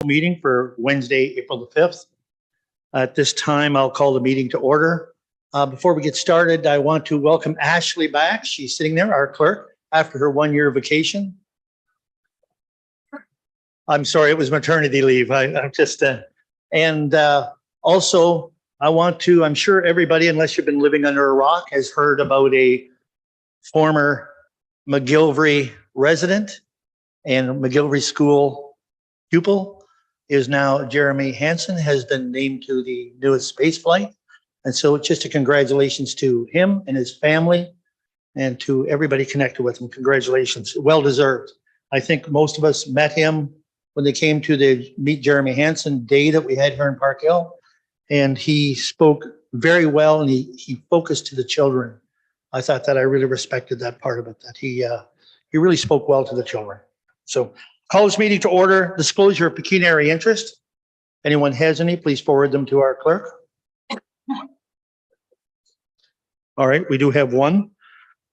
Meeting for Wednesday, April the 5th. At this time, I'll call the meeting to order. Before we get started, I want to welcome Ashley back. She's sitting there, our clerk, after her one-year vacation. I'm sorry, it was maternity leave. I'm just, also, I want to, I'm sure everybody, unless you've been living under a rock, has heard about a former McGillivray resident and McGillivray School pupil is now Jeremy Hansen, has been named to the newest space flight. And so just a congratulations to him and his family and to everybody connected with him. Congratulations, well deserved. I think most of us met him when they came to the Meet Jeremy Hansen day that we had here in Park Hill. And he spoke very well and he focused to the children. I thought that I really respected that part of it, that he really spoke well to the children. So call this meeting to order. Disclosure of pecuniary interest. Anyone has any, please forward them to our clerk. All right, we do have one.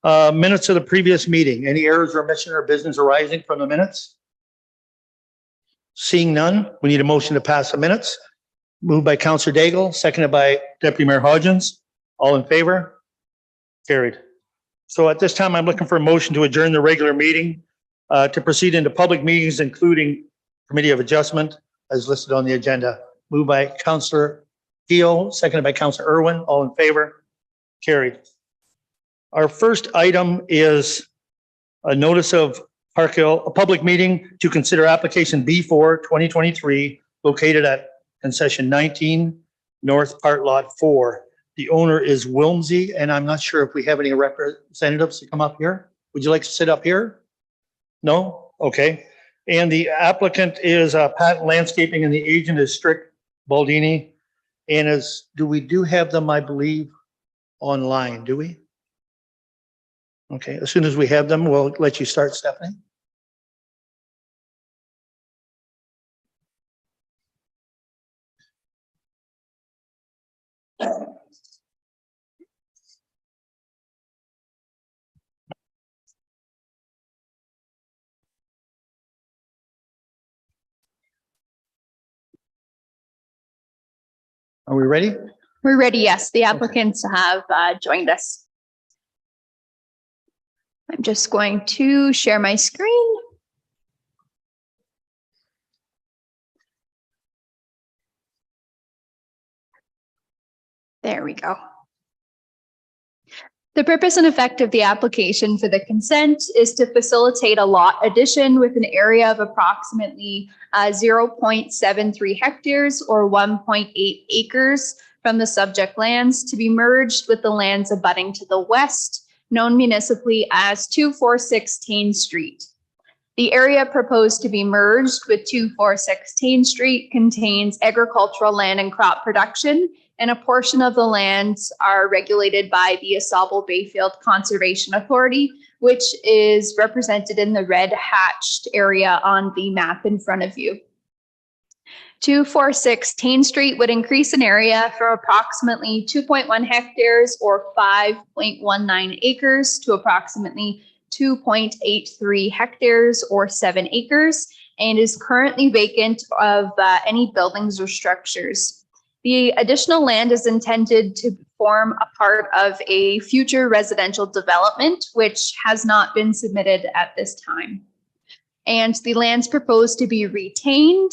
Minutes of the previous meeting. Any errors or omission or business arising from the minutes? Seeing none, we need a motion to pass the minutes. Moved by Councillor Daigle, seconded by Deputy Mayor Hodgins. All in favor? Carried. So at this time, I'm looking for a motion to adjourn the regular meeting to proceed into public meetings, including Committee of Adjustment as listed on the agenda. Moved by Councillor Keogh, seconded by Councillor Irwin. All in favor? Carried. Our first item is a notice of Park Hill, a public meeting to consider application B4 2023 located at concession 19 North Part Lot 4. The owner is Wilmsey, and I'm not sure if we have any representatives to come up here. Would you like to sit up here? No? Okay. And the applicant is Pat Landscaping and the agent is Strick Baldini. And do we have them, I believe, online, do we? Okay, as soon as we have them, we'll let you start, Stephanie. Are we ready? We're ready, yes. The applicants have joined us. I'm just going to share my screen. There we go. The purpose and effect of the application for the consent is to facilitate a lot addition with an area of approximately 0.73 hectares or 1.8 acres from the subject lands to be merged with the lands abutting to the west, known municipally as 246 Tain Street. The area proposed to be merged with 246 Tain Street contains agricultural land and crop production, and a portion of the lands are regulated by the Asable Bayfield Conservation Authority, which is represented in the red hatched area on the map in front of you. 246 Tain Street would increase an area from approximately 2.1 hectares or 5.19 acres to approximately 2.83 hectares or 7 acres and is currently vacant of any buildings or structures. The additional land is intended to form a part of a future residential development, which has not been submitted at this time. And the lands proposed to be retained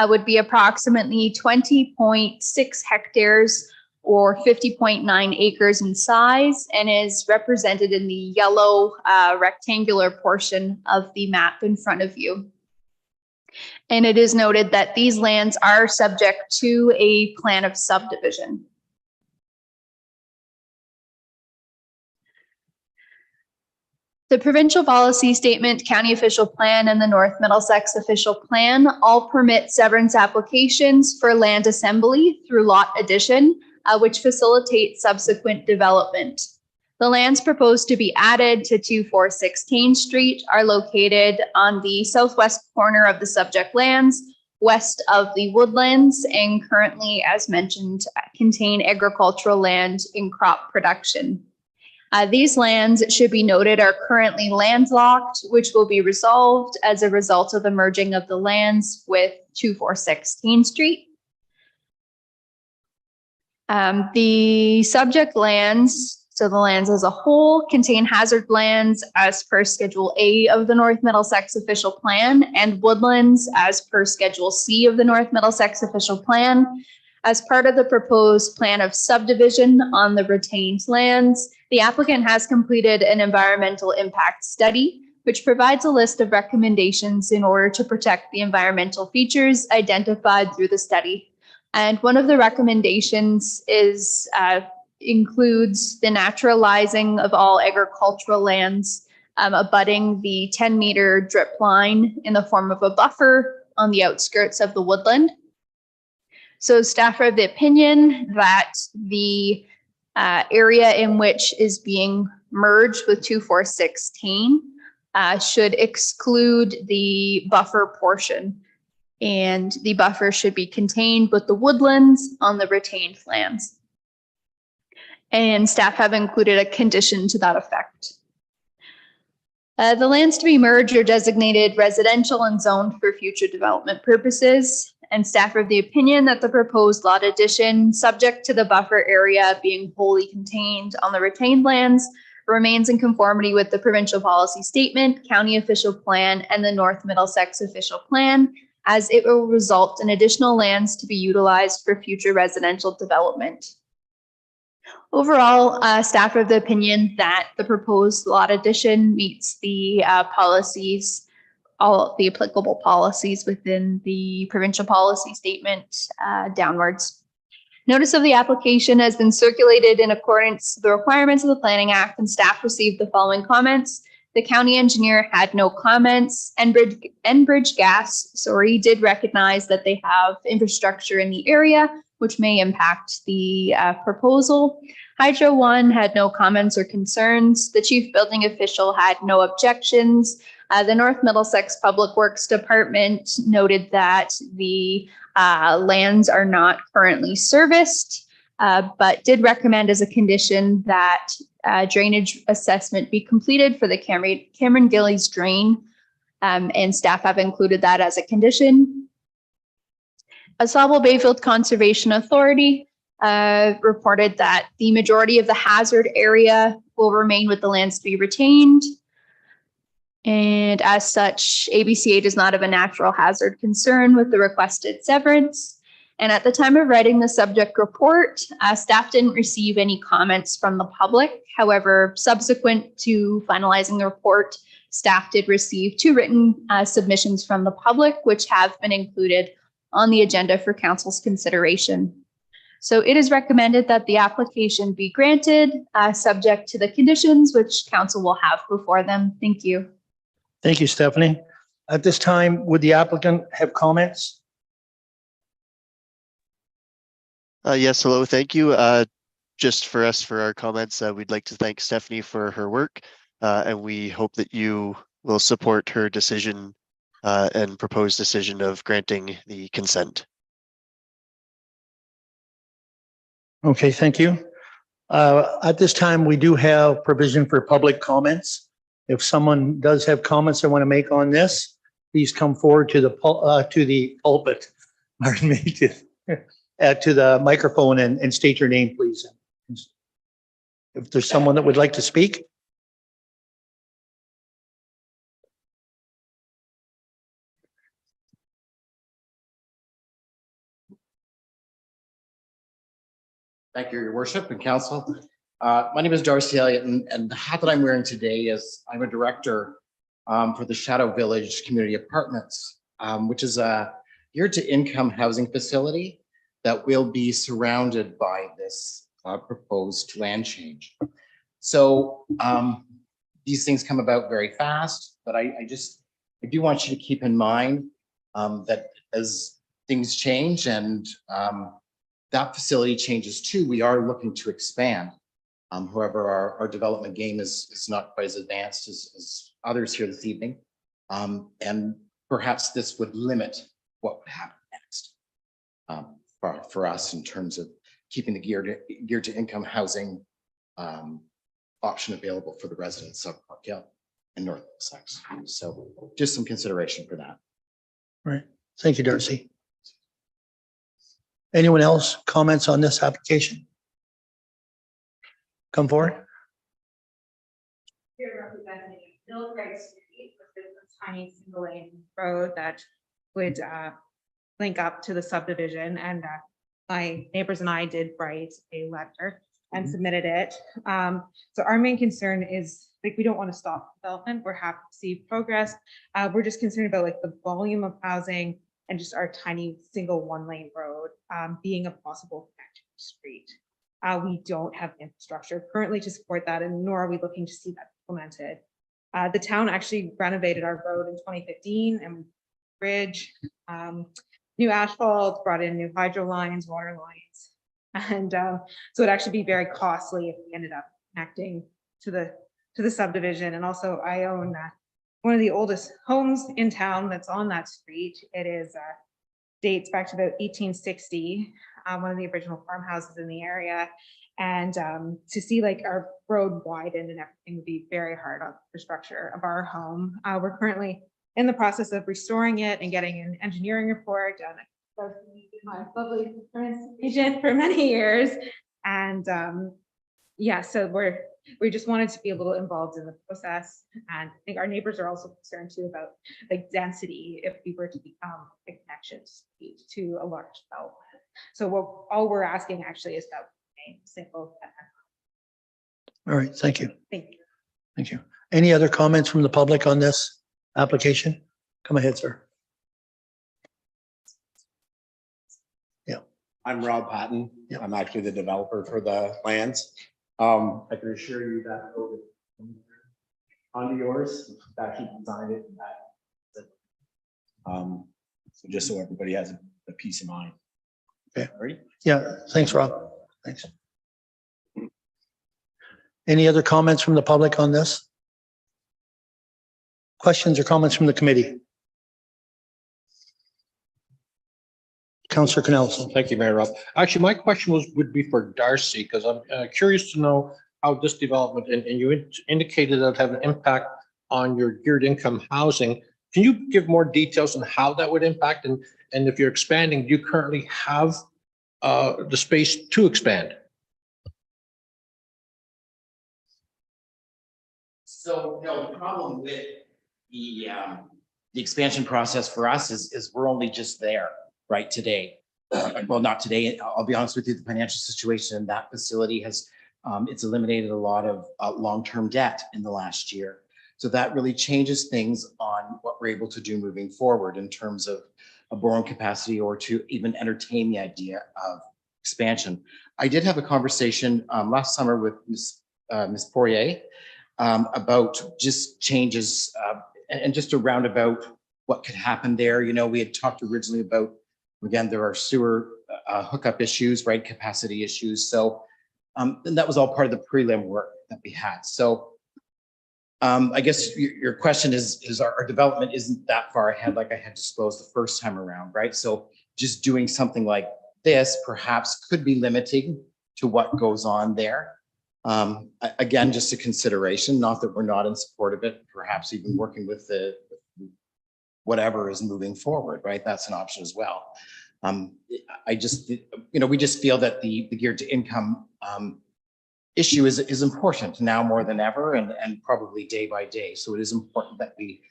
would be approximately 20.6 hectares or 50.9 acres in size and is represented in the yellow rectangular portion of the map in front of you. And it is noted that these lands are subject to a plan of subdivision. The provincial policy statement, county official plan, and the North Middlesex official plan all permit severance applications for land assembly through lot addition, which facilitates subsequent development. The lands proposed to be added to 246 Tain Street are located on the southwest corner of the subject lands, west of the woodlands, and currently, as mentioned, contain agricultural land in crop production. These lands, it should be noted, are currently landlocked, which will be resolved as a result of the merging of the lands with 246 Teen Street. The subject lands, so the lands as a whole, contain hazard lands as per Schedule A of the North Middlesex Official Plan and woodlands as per Schedule C of the North Middlesex Official Plan. As part of the proposed plan of subdivision on the retained lands, the applicant has completed an environmental impact study, which provides a list of recommendations in order to protect the environmental features identified through the study. And one of the recommendations is includes the naturalizing of all agricultural lands abutting the 10-meter drip line in the form of a buffer on the outskirts of the woodland. So staff are of the opinion that the area in which is being merged with 2416 should exclude the buffer portion, and the buffer should be contained with the woodlands on the retained lands. And staff have included a condition to that effect. The lands to be merged are designated residential and zoned for future development purposes, and staff are of the opinion that the proposed lot addition, subject to the buffer area being wholly contained on the retained lands, remains in conformity with the provincial policy statement, county official plan, and the North Middlesex official plan, as it will result in additional lands to be utilized for future residential development. Overall, staff are of the opinion that the proposed lot addition meets the policies, all the applicable policies within the provincial policy statement downwards. Notice of the application has been circulated in accordance with the requirements of the Planning Act, and staff received the following comments. The county engineer had no comments. Enbridge Gas, did recognize that they have infrastructure in the area, which may impact the proposal. Hydro One had no comments or concerns. The chief building official had no objections. The North Middlesex Public Works Department noted that the lands are not currently serviced, but did recommend as a condition that drainage assessment be completed for the Cameron Gillies drain, and staff have included that as a condition. Asable Bayfield Conservation Authority reported that the majority of the hazard area will remain with the lands to be retained. And as such, ABCA does not have a natural hazard concern with the requested severance. And at the time of writing the subject report, staff didn't receive any comments from the public. However, subsequent to finalizing the report, staff did receive 2 written submissions from the public, which have been included on the agenda for council's consideration. So it is recommended that the application be granted, subject to the conditions which council will have before them. Thank you. Thank you, Stephanie. At this time, would the applicant have comments? Yes, hello, thank you. Just for us, for our comments, we'd like to thank Stephanie for her work, and we hope that you will support her decision and proposed decision of granting the consent. Okay, thank you. At this time, we do have provision for public comments. If someone does have comments they want to make on this, please come forward to the pulpit, pardon me, to the microphone and state your name, please. If there's someone that would like to speak. Thank you, Your Worship and Council. My name is Darcy Elliott, and the hat that I'm wearing today is I'm a director for the Shadow Village Community Apartments, which is a year-to-income housing facility that will be surrounded by this proposed land change. So these things come about very fast, but I do want you to keep in mind that as things change and that facility changes too, we are looking to expand. However, our development game is not quite as advanced as others here this evening. And perhaps this would limit what would happen next for us in terms of keeping the gear to income housing option available for the residents of Park Hill and North Middlesex. So just some consideration for that. Right. Thank you, Darcy. Anyone else comments on this application? Come forward. Here representing Middlesex Street, which is a tiny single lane road that would link up to the subdivision. And my neighbors and I did write a letter and submitted it. So our main concern is, like, we don't want to stop development. We're happy to see progress. We're just concerned about like the volume of housing and just our tiny single one lane road being a possible connection street. We don't have infrastructure currently to support that, and nor are we looking to see that implemented. The town actually renovated our road in 2015 and bridge, new asphalt, brought in new hydro lines, water lines. And so it'd actually be very costly if we ended up connecting to the subdivision. And also I own one of the oldest homes in town that's on that street. It is dates back to about 1860, one of the original farmhouses in the area. And to see like our road widened and everything would be very hard on the infrastructure of our home. We're currently in the process of restoring it and getting an engineering report done. My lovely agent for many years. And yeah, so we just wanted to be a little involved in the process. And I think our neighbors are also concerned too about like density if we were to become a connection to a large development. So all we're asking actually is that we simple. All right, thank you. Thank you. Thank you. Any other comments from the public on this application? Come ahead, sir. I'm Rob Patton. Yeah. I'm actually the developer for the lands. I can assure you that road is onto yours, actually designed it. So just so everybody has a peace of mind. Okay. All right. Yeah, thanks, Rob. Thanks. Any other comments from the public on this? Questions or comments from the committee? Councillor Canelson. Thank you, Mayor Rob. Actually, my question would be for Darcy, because I'm curious to know how this development, and you indicated that it have an impact on your geared income housing. Can you give more details on how that would impact? And if you're expanding, do you currently have the space to expand? So, no, the problem with the expansion process for us is we're only just there right today. Well, not today. I'll be honest with you, the financial situation in that facility has, it's eliminated a lot of long-term debt in the last year. So that really changes things on what we're able to do moving forward in terms of a borrowing capacity or to even entertain the idea of expansion. I did have a conversation last summer with Ms. Poirier about just changes and just a roundabout what could happen there. You know, we had talked originally about, again, there are sewer hookup issues, right? Capacity issues. So and that was all part of the prelim work that we had. So I guess your question is our development isn't that far ahead like I had disclosed the first time around, right? So just doing something like this perhaps could be limiting to what goes on there. Again, just a consideration, not that we're not in support of it, perhaps even working with the whatever is moving forward, right? That's an option as well. I just, you know, we just feel that the geared to income issue is important now more than ever and probably day by day. So it is important that we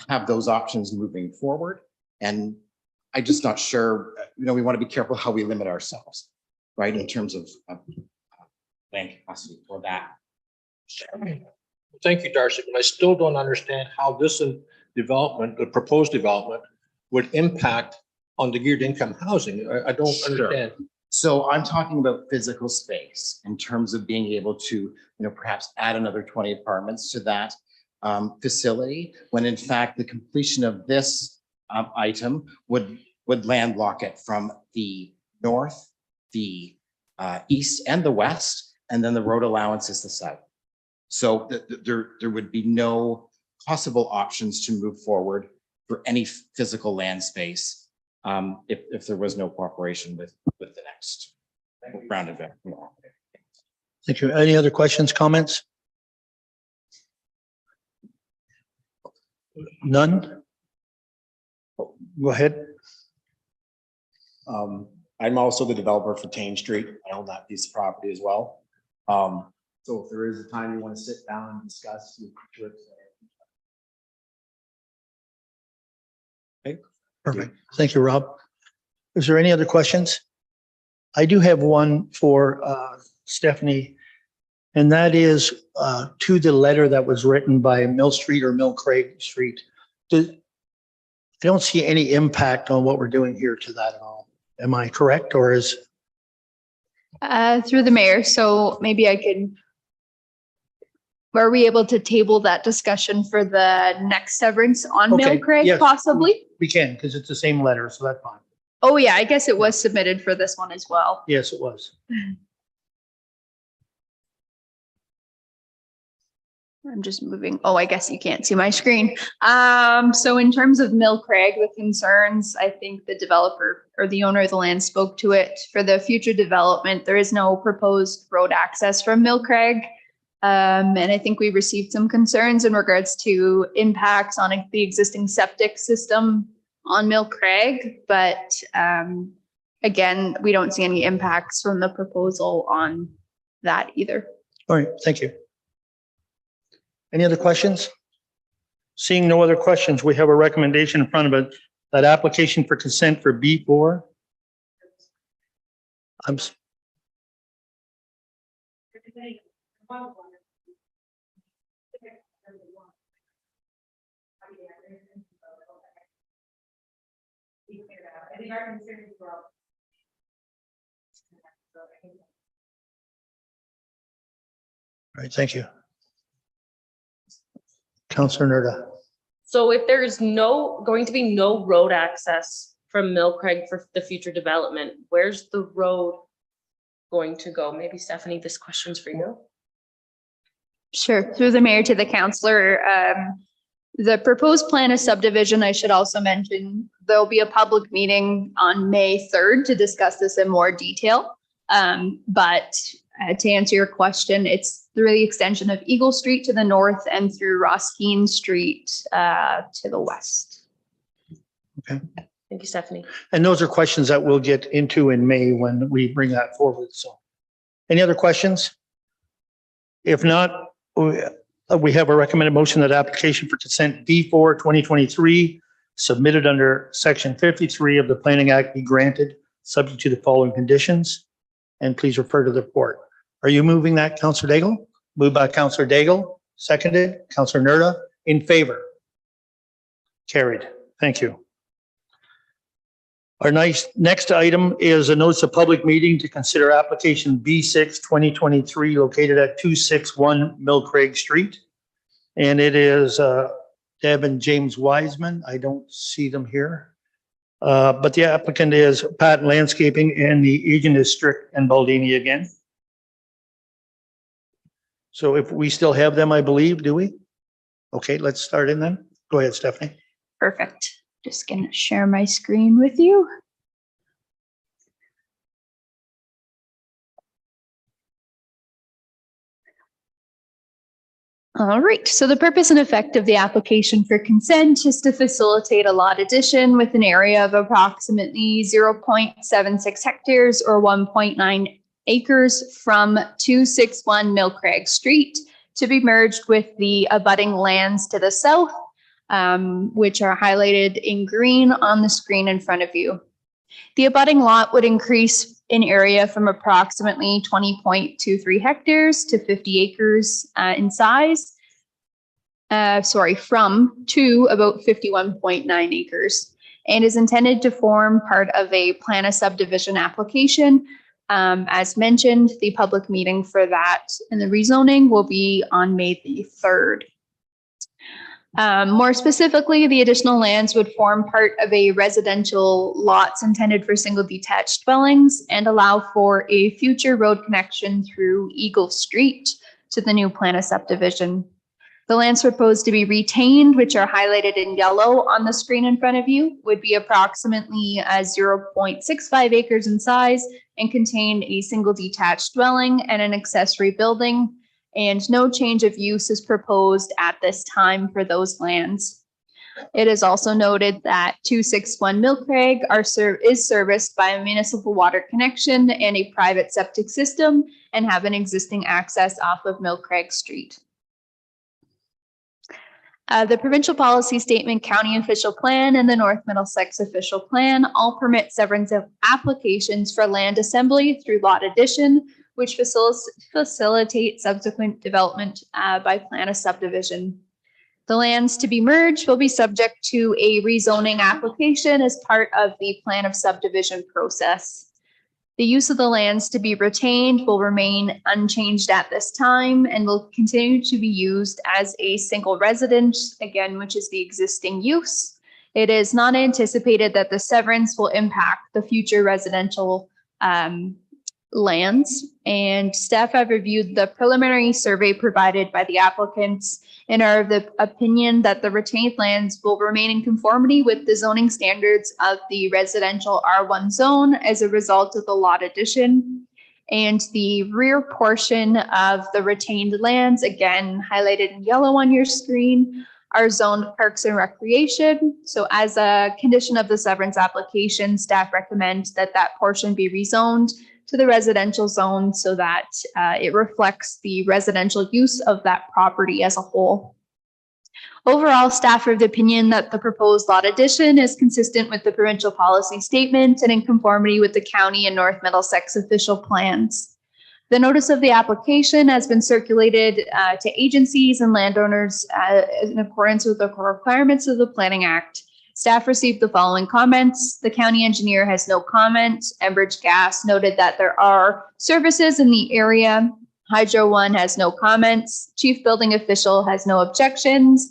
have those options moving forward. And I'm just not sure, you know, we want to be careful how we limit ourselves, right? In terms of land capacity for that. Thank you, Darcy, but I still don't understand how this development, the proposed development, would impact on the geared income housing. I don't understand. So I'm talking about physical space in terms of being able to, you know, perhaps add another 20 apartments to that facility, when in fact the completion of this item would landlock it from the north, the east and the west, and then the road allowance is the south. So there would be no possible options to move forward for any physical land space if there was no cooperation with the next round of it. Thank you. Any other questions, comments? None? Go ahead. I'm also the developer for Tane Street. I own that piece of property as well. So if there is a time you want to sit down and discuss. Perfect. Thank you, Rob. Is there any other questions? I do have one for Stephanie, and that is to the letter that was written by Mill Street or Mill Craig Street. I don't see any impact on what we're doing here to that at all. Am I correct, or is? Through the mayor, so maybe I could. Were we able to table that discussion for the next severance on Okay, Mill Craig yes. possibly? We can, because it's the same letter, so that's fine. Oh yeah, I guess it was submitted for this one as well. Yes, it was. I'm just moving. Oh, I guess you can't see my screen. So in terms of Mill Craig, the concerns, I think the developer or the owner of the land spoke to it. For the future development, there is no proposed road access from Mill Craig. And I think we received some concerns in regards to impacts on the existing septic system on Mill Craig. But again, we don't see any impacts from the proposal on that either. All right, thank you. Any other questions? Seeing no other questions, we have a recommendation in front of it, that application for consent for B4. All right, thank you. Councilor Nerda. So if there's going to be no road access from Mill Craig for the future development, where's the road going to go? Maybe Stephanie, this question's for you. Sure. Through the mayor to the councillor, the proposed plan of subdivision, I should also mention, there'll be a public meeting on May 3rd to discuss this in more detail. But to answer your question, it's through the extension of Eagle Street to the north and through Roskeen Street to the west. Okay. Thank you, Stephanie. And those are questions that we'll get into in May when we bring that forward. So any other questions? If not, we have a recommended motion that application for consent B4 2023 submitted under section 53 of the Planning Act be granted, subject to the following conditions. And please refer to the report. Are you moving that, Councillor Daigle? Moved by Councillor Daigle, seconded. Councillor Nerda, in favor? Carried. Thank you. Our next item is a notice of public meeting to consider application B6 2023 located at 261 Mill Craig Street. And it is Deb and James Wiseman. I don't see them here. But the applicant is Pat Landscaping and the agent is Strick and Baldini again. So if we still have them, I believe, do we? Okay, let's start in then. Go ahead, Stephanie. Perfect. Just gonna share my screen with you. All right, so the purpose and effect of the application for consent is to facilitate a lot addition with an area of approximately 0.76 hectares or 1.9 acres from 261 Mill Craig Street to be merged with the abutting lands to the south, which are highlighted in green on the screen in front of you. The abutting lot would increase in area from approximately 20.23 hectares to 50 acres in size. From to about 51.9 acres, and is intended to form part of a plan of subdivision application. As mentioned, the public meeting for that and the rezoning will be on May the 3rd. More specifically, the additional lands would form part of a residential lots intended for single detached dwellings and allow for a future road connection through Eagle Street to the new plan of subdivision. The lands proposed to be retained, which are highlighted in yellow on the screen in front of you, would be approximately 0.65 acres in size and contain a single detached dwelling and an accessory building. And no change of use is proposed at this time for those lands. It is also noted that 261 Millcraig is serviced by a municipal water connection and a private septic system and have an existing access off of Millcraig Street. The provincial policy statement, county official plan, and the North Middlesex official plan all permit severance of applications for land assembly through lot addition, which facilitate subsequent development by plan of subdivision. The lands to be merged will be subject to a rezoning application as part of the plan of subdivision process. The use of the lands to be retained will remain unchanged at this time and will continue to be used as a single residence, again, which is the existing use. It is not anticipated that the severance will impact the future residential lands, and staff have reviewed the preliminary survey provided by the applicants and are of the opinion that the retained lands will remain in conformity with the zoning standards of the residential R1 zone as a result of the lot addition. And the rear portion of the retained lands, again highlighted in yellow on your screen, are zoned parks and recreation. So as a condition of the severance application, staff recommend that that portion be rezoned to the residential zone so that it reflects the residential use of that property as a whole. Overall, staff are of the opinion that the proposed lot addition is consistent with the provincial policy statement and in conformity with the county and North Middlesex official plans. The notice of the application has been circulated to agencies and landowners in accordance with the requirements of the Planning Act. Staff received the following comments. The county engineer has no comment. Enbridge Gas noted that there are services in the area. Hydro One has no comments. Chief Building Official has no objections.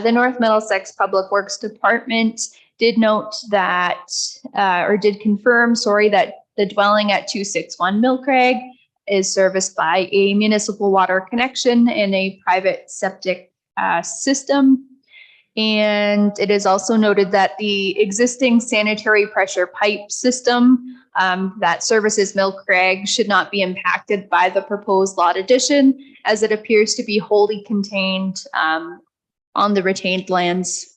The North Middlesex Public Works Department did note that, or did confirm, that the dwelling at 261 Millcraig is serviced by a municipal water connection and a private septic system. And it is also noted that the existing sanitary pressure pipe system that services Millcraig should not be impacted by the proposed lot addition, as it appears to be wholly contained on the retained lands.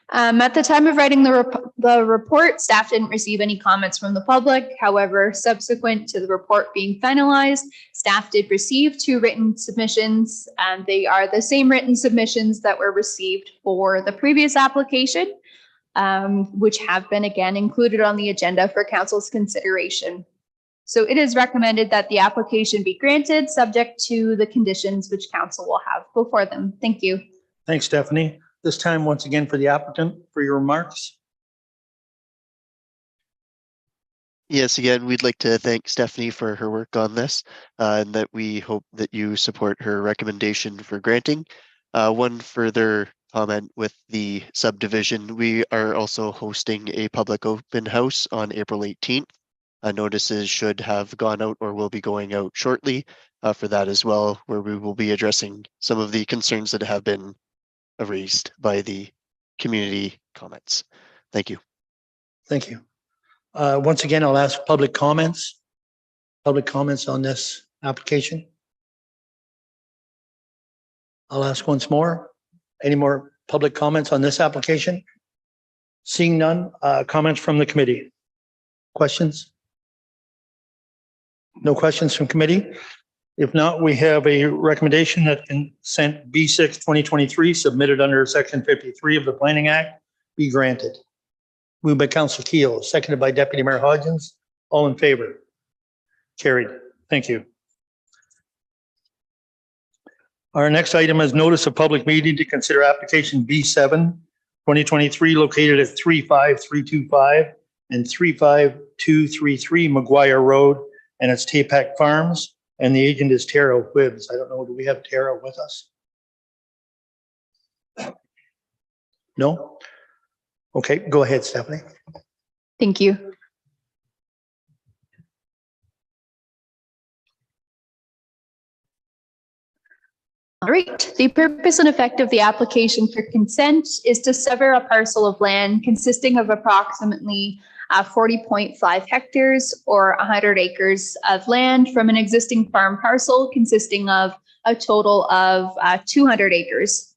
At the time of writing the report, staff didn't receive any comments from the public. However, subsequent to the report being finalized, staff did receive 2 written submissions, and they are the same written submissions that were received for the previous application, which have been again included on the agenda for council's consideration. So it is recommended that the application be granted subject to the conditions which council will have before them. Thank you. Thanks, Stephanie. This time, once again, for the applicant, for your remarks. Yes, again, we'd like to thank Stephanie for her work on this, and that we hope that you support her recommendation for granting. One further comment with the subdivision, we are also hosting a public open house on April 18th. Notices should have gone out or will be going out shortly for that as well, where we will be addressing some of the concerns that have been raised by the community comments. Thank you. Thank you. Once again, I'll ask public comments on this application. I'll ask once more. Any more public comments on this application? Seeing none, comments from the committee? Questions? No questions from committee? If not, we have a recommendation that consent B6 2023 submitted under section 53 of the Planning Act be granted. Moved by Councillor Keel, seconded by Deputy Mayor Hodgins. All in favor? Carried. Thank you. Our next item is notice of public meeting to consider application B7 2023 located at 35325 and 35233 McGuire Road, and it's Tapac Farms. And the agent is Tara Wibbs. I don't know, do we have Tara with us? No? Okay, go ahead, Stephanie. Thank you. All right, the purpose and effect of the application for consent is to sever a parcel of land consisting of approximately 40.5 hectares or 100 acres of land from an existing farm parcel consisting of a total of 200 acres.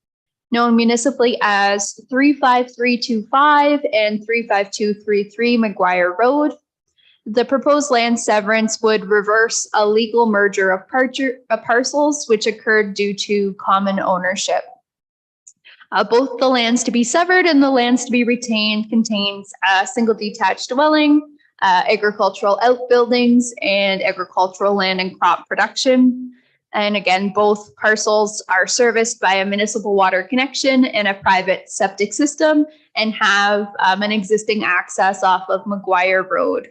known municipally as 35325 and 35233 McGuire Road. The proposed land severance would reverse a legal merger of parcels which occurred due to common ownership. Both the lands to be severed and the lands to be retained contains a single detached dwelling, agricultural outbuildings, and agricultural land and crop production. And again, both parcels are serviced by a municipal water connection and a private septic system and have an existing access off of McGuire Road.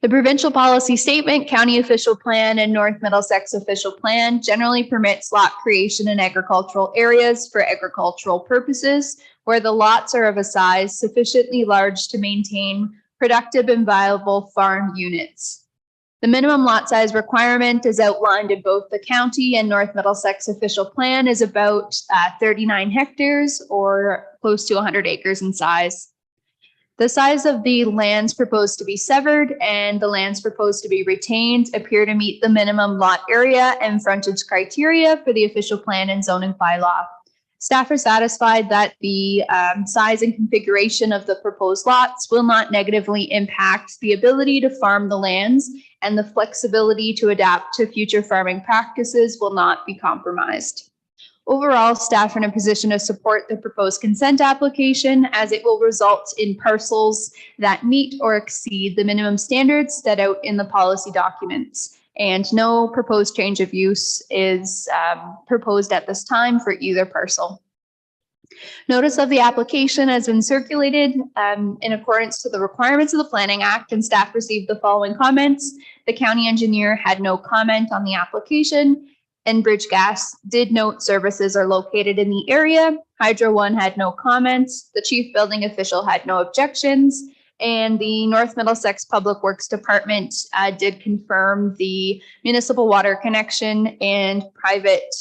The provincial policy statement, county official plan, and North Middlesex official plan generally permits lot creation in agricultural areas for agricultural purposes where the lots are of a size sufficiently large to maintain productive and viable farm units. The minimum lot size requirement is outlined in both the county and North Middlesex official plan is about 39 hectares or close to 100 acres in size. The size of the lands proposed to be severed and the lands proposed to be retained appear to meet the minimum lot area and frontage criteria for the official plan and zoning bylaw. Staff are satisfied that the size and configuration of the proposed lots will not negatively impact the ability to farm the lands, and the flexibility to adapt to future farming practices will not be compromised. Overall, staff are in a position to support the proposed consent application as it will result in parcels that meet or exceed the minimum standards set out in the policy documents. And no proposed change of use is proposed at this time for either parcel. Notice of the application has been circulated in accordance to the requirements of the Planning Act, and staff received the following comments. The county engineer had no comment on the application. Enbridge Gas did note services are located in the area. Hydro One had no comments. The chief building official had no objections. And the North Middlesex Public Works Department did confirm the municipal water connection and private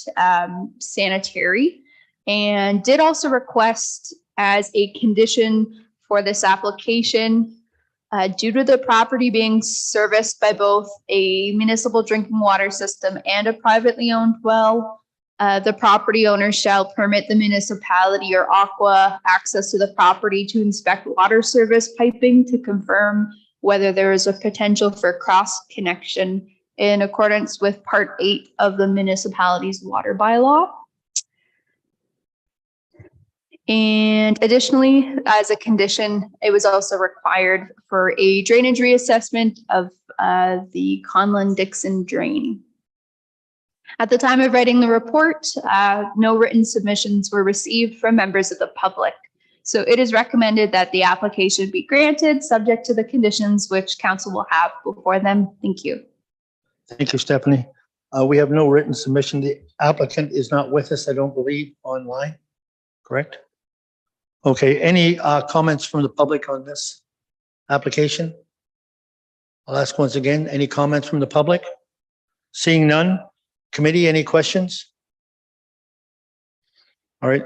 sanitary, and did also request as a condition for this application, due to the property being serviced by both a municipal drinking water system and a privately owned well, the property owner shall permit the municipality or Aqua access to the property to inspect water service piping to confirm whether there is a potential for cross connection in accordance with Part 8 of the municipality's water bylaw. And additionally, as a condition, it was also required for a drainage reassessment of the Conlon-Dixon drain. At the time of writing the report, no written submissions were received from members of the public. So it is recommended that the application be granted, subject to the conditions which council will have before them. Thank you. Thank you, Stephanie. We have no written submission. The applicant is not with us, I don't believe, online, correct? Okay, any comments from the public on this application? I'll ask once again, any comments from the public? Seeing none. Committee, any questions? All right.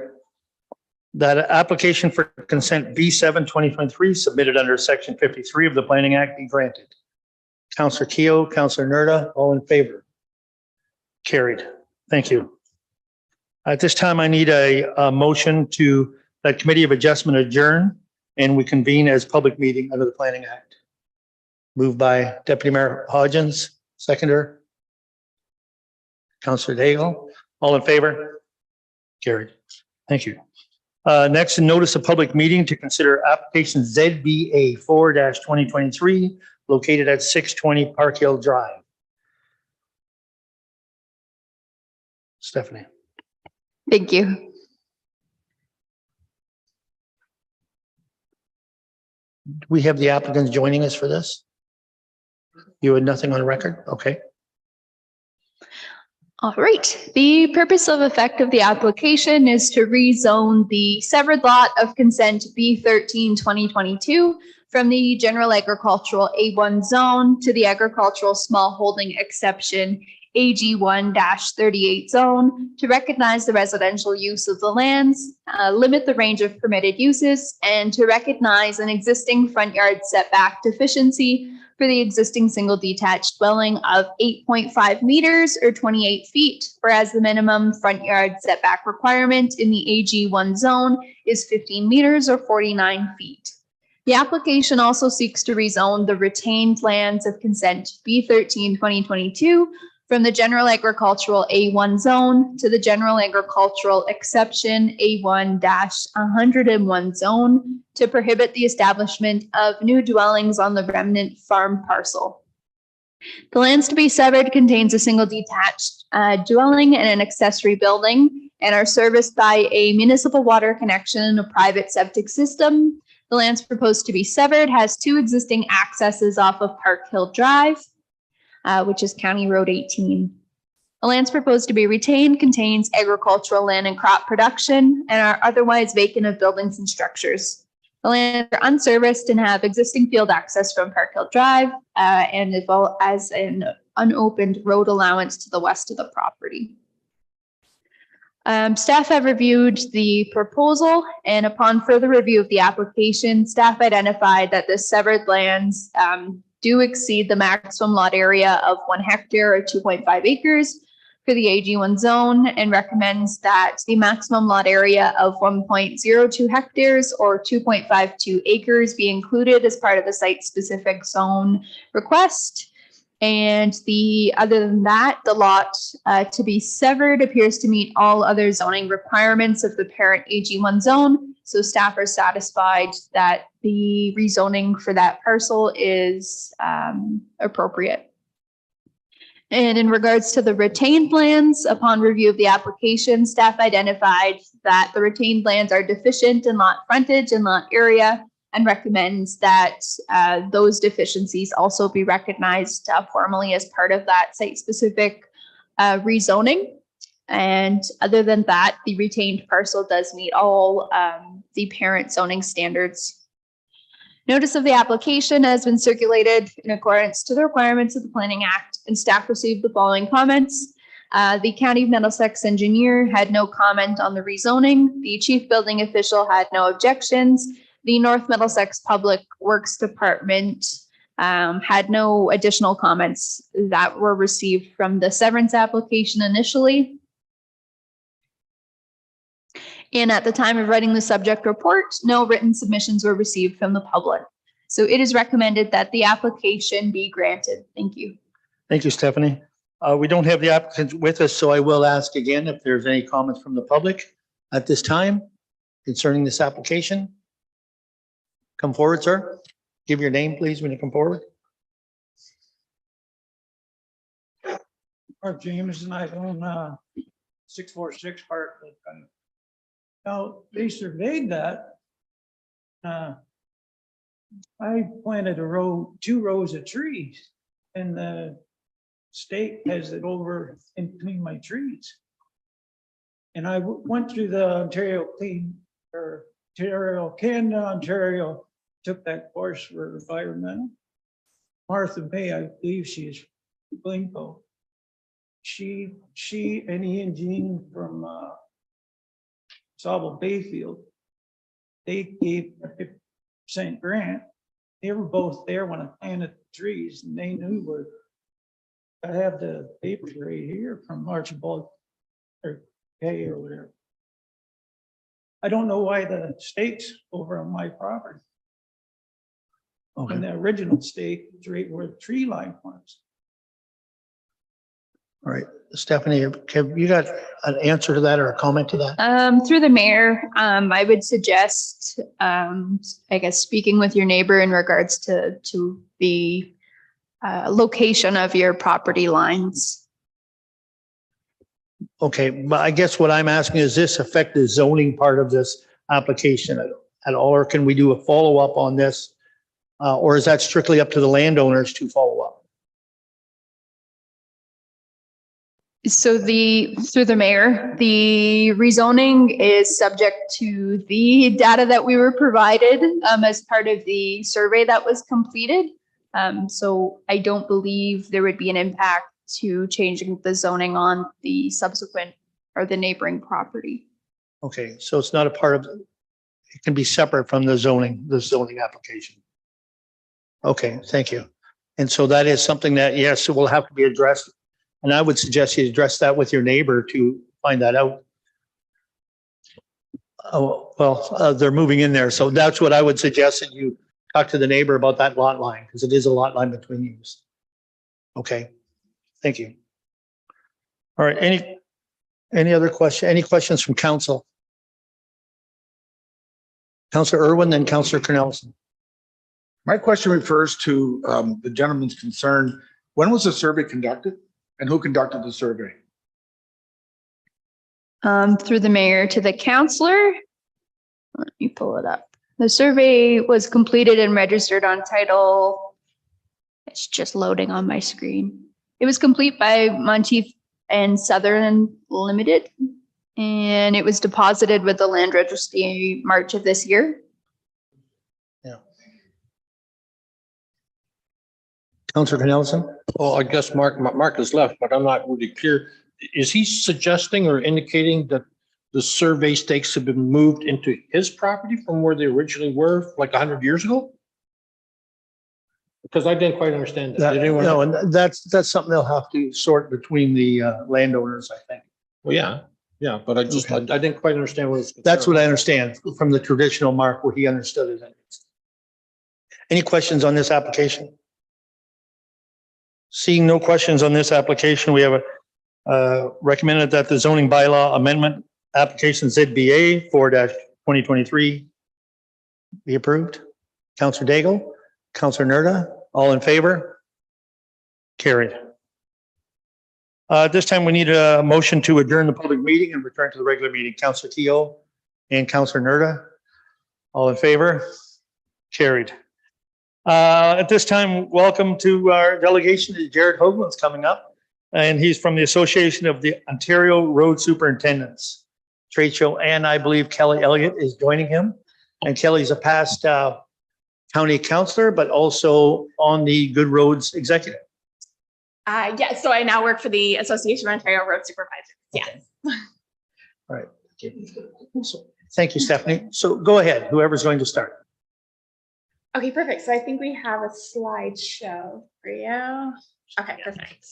That application for consent B7 2023 submitted under section 53 of the Planning Act be granted. Councillor Keogh, Councillor Nerda, all in favor? Carried. Thank you. At this time, I need a motion to that Committee of Adjustment adjourn and we convene as public meeting under the Planning Act. Moved by Deputy Mayor Hodgins, seconder. Councillor Daigle, all in favor? Carried. Thank you. Next, a notice of public meeting to consider application ZBA 4-2023 located at 620 Park Hill Drive. Stephanie. Thank you. We have the applicants joining us for this? You had nothing on record? Okay. All right. The purpose of effect of the application is to rezone the severed lot of consent B13 2022 from the general agricultural A1 zone to the agricultural small holding exception AG1-38 zone to recognize the residential use of the lands, limit the range of permitted uses, and to recognize an existing front yard setback deficiency for the existing single detached dwelling of 8.5 meters or 28 feet, whereas the minimum front yard setback requirement in the AG1 zone is 15 meters or 49 feet. The application also seeks to rezone the retained lands of consent B13-2022 from the general agricultural A1 zone to the general agricultural exception A1-101 zone to prohibit the establishment of new dwellings on the remnant farm parcel. The lands to be severed contains a single detached dwelling and an accessory building and are serviced by a municipal water connection and a private septic system. The lands proposed to be severed has 2 existing accesses off of Park Hill Drive, which is County Road 18. The lands proposed to be retained contains agricultural land and crop production and are otherwise vacant of buildings and structures. The lands are unserviced and have existing field access from Park Hill Drive, and as well as an unopened road allowance to the west of the property. Staff have reviewed the proposal, and upon further review of the application, staff identified that the severed lands do exceed the maximum lot area of 1 hectare or 2.5 acres for the AG1 zone and recommends that the maximum lot area of 1.02 hectares or 2.52 acres be included as part of the site-specific zone request. And other than that, the lot to be severed appears to meet all other zoning requirements of the parent AG1 zone. So staff are satisfied that the rezoning for that parcel is appropriate. And in regards to the retained lands, upon review of the application, staff identified that the retained lands are deficient in lot frontage and lot area and recommends that those deficiencies also be recognized formally as part of that site-specific rezoning. And other than that, the retained parcel does meet all the parent zoning standards. Notice of the application has been circulated in accordance to the requirements of the Planning Act, and staff received the following comments. The County of Middlesex engineer had no comment on the rezoning. The chief building official had no objections. The North Middlesex Public Works Department had no additional comments that were received from the severance application initially. And at the time of writing the subject report, no written submissions were received from the public. So it is recommended that the application be granted. Thank you. Thank you, Stephanie. We don't have the applicant with us, so I will ask again if there's any comments from the public at this time concerning this application. Come forward, sir. Give your name, please, when you come forward. Mark James, and I own 646 Park. Now, they surveyed that. I planted 2 rows of trees, and the state has it over in between my trees. And I went through the Ontario Canada, Ontario, took that course for environmental. Martha May, I believe she is Blinko. She and Ian Jean from Sauble Bayfield, they gave a 50% grant. They were both there when I planted the trees, and they knew where. I have the papers right here from Archibald or Kay or whatever. I don't know why the state's over on my property. Okay. And the original stake is right where the tree line was. All right, Stephanie, have you got an answer to that or a comment to that? Through the mayor, I would suggest, I guess, speaking with your neighbor in regards to the location of your property lines. Okay, but I guess what I'm asking, is this affect the zoning part of this application at all, or can we do a follow-up on this? Or is that strictly up to the landowners to follow up? So through the mayor, the rezoning is subject to the data that we were provided as part of the survey that was completed. So I don't believe there would be an impact to changing the zoning on the subsequent or the neighboring property. Okay, so it's not a part of, it can be separate from the zoning application. Okay, thank you. And so that is something that, yes, it will have to be addressed. And I would suggest you address that with your neighbor to find that out. Oh, well, they're moving in there. So that's what I would suggest, that you talk to the neighbor about that lot line, because it is a lot line between you. Okay, thank you. All right, any other question? Any questions from council? Councillor Irwin, then Councillor Cornelison. My question refers to the gentleman's concern. When was the survey conducted and who conducted the survey? Through the mayor to the councillor. Let me pull it up. The survey was completed and registered on title. It's just loading on my screen. It was complete by Monteith and Southern Limited, and it was deposited with the land registry March of this year. Councillor Cornelison. Well, I guess Mark has left, but I'm not really clear. Is he suggesting or indicating that the survey stakes have been moved into his property from where they originally were like 100 years ago? Because I didn't quite understand that. Did anyone? No, and that's something they'll have to sort between the landowners, I think. Well, yeah, but I just, Okay. I didn't quite understand what it's. That's what I understand from the traditional Mark, what he understood it. Any questions on this application? Seeing no questions on this application, we have recommended that the zoning bylaw amendment application ZBA 4-2023 be approved. Councillor Daigle, Councillor Nerda, all in favor? Carried. At this time, we need a motion to adjourn the public meeting and return to the regular meeting. Councillor Keogh and Councillor Nerda, all in favor? Carried. At this time, welcome to our delegation. Jared Hoagland's coming up, and he's from the Association of the Ontario Road Superintendents trade show, and I believe Kelly Elliott is joining him. And Kelly's a past county councillor, but also on the Good Roads Executive. Yes, so I now work for the Association of Ontario Road Supervisors. Yes. All right. So, thank you, Stephanie. So go ahead, whoever's going to start. Okay, perfect. So I think we have a slideshow for you. Okay, perfect.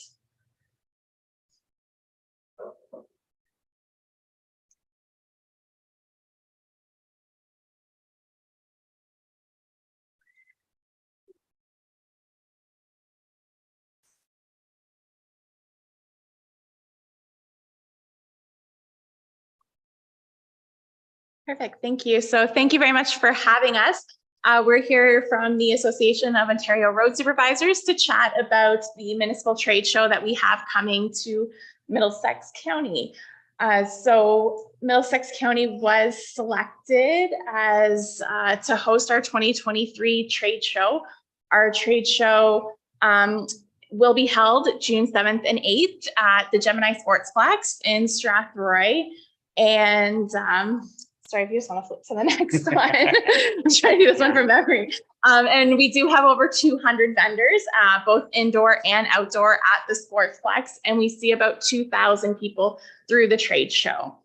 Perfect. Thank you. So thank you very much for having us. We're here from the Association of Ontario Road Supervisors to chat about the municipal trade show that we have coming to Middlesex County. So Middlesex County was selected as to host our 2023 trade show. Our trade show will be held June 7th and 8th at the Gemini Sportsplex in Strathroy. And sorry, if you just want to flip to the next one. I'm trying to do this one from memory. And we do have over 200 vendors, both indoor and outdoor at the Sportsplex. And we see about 2,000 people through the trade show.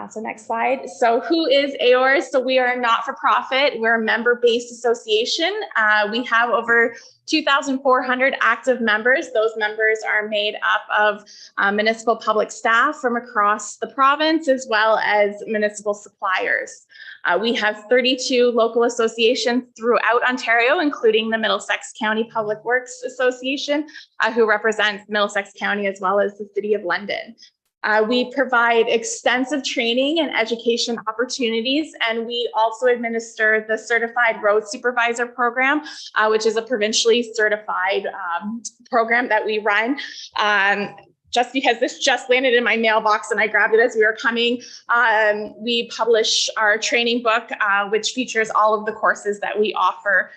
So next slide. So who is AORS? So we are a not-for-profit. We're a member-based association. We have over 2,400 active members. Those members are made up of municipal public staff from across the province, as well as municipal suppliers. We have 32 local associations throughout Ontario, including the Middlesex County Public Works Association, who represents Middlesex County as well as the City of London. We provide extensive training and education opportunities, and we also administer the Certified Road Supervisor Program, which is a provincially certified program that we run. Just because this just landed in my mailbox and I grabbed it as we were coming, we publish our training book, which features all of the courses that we offer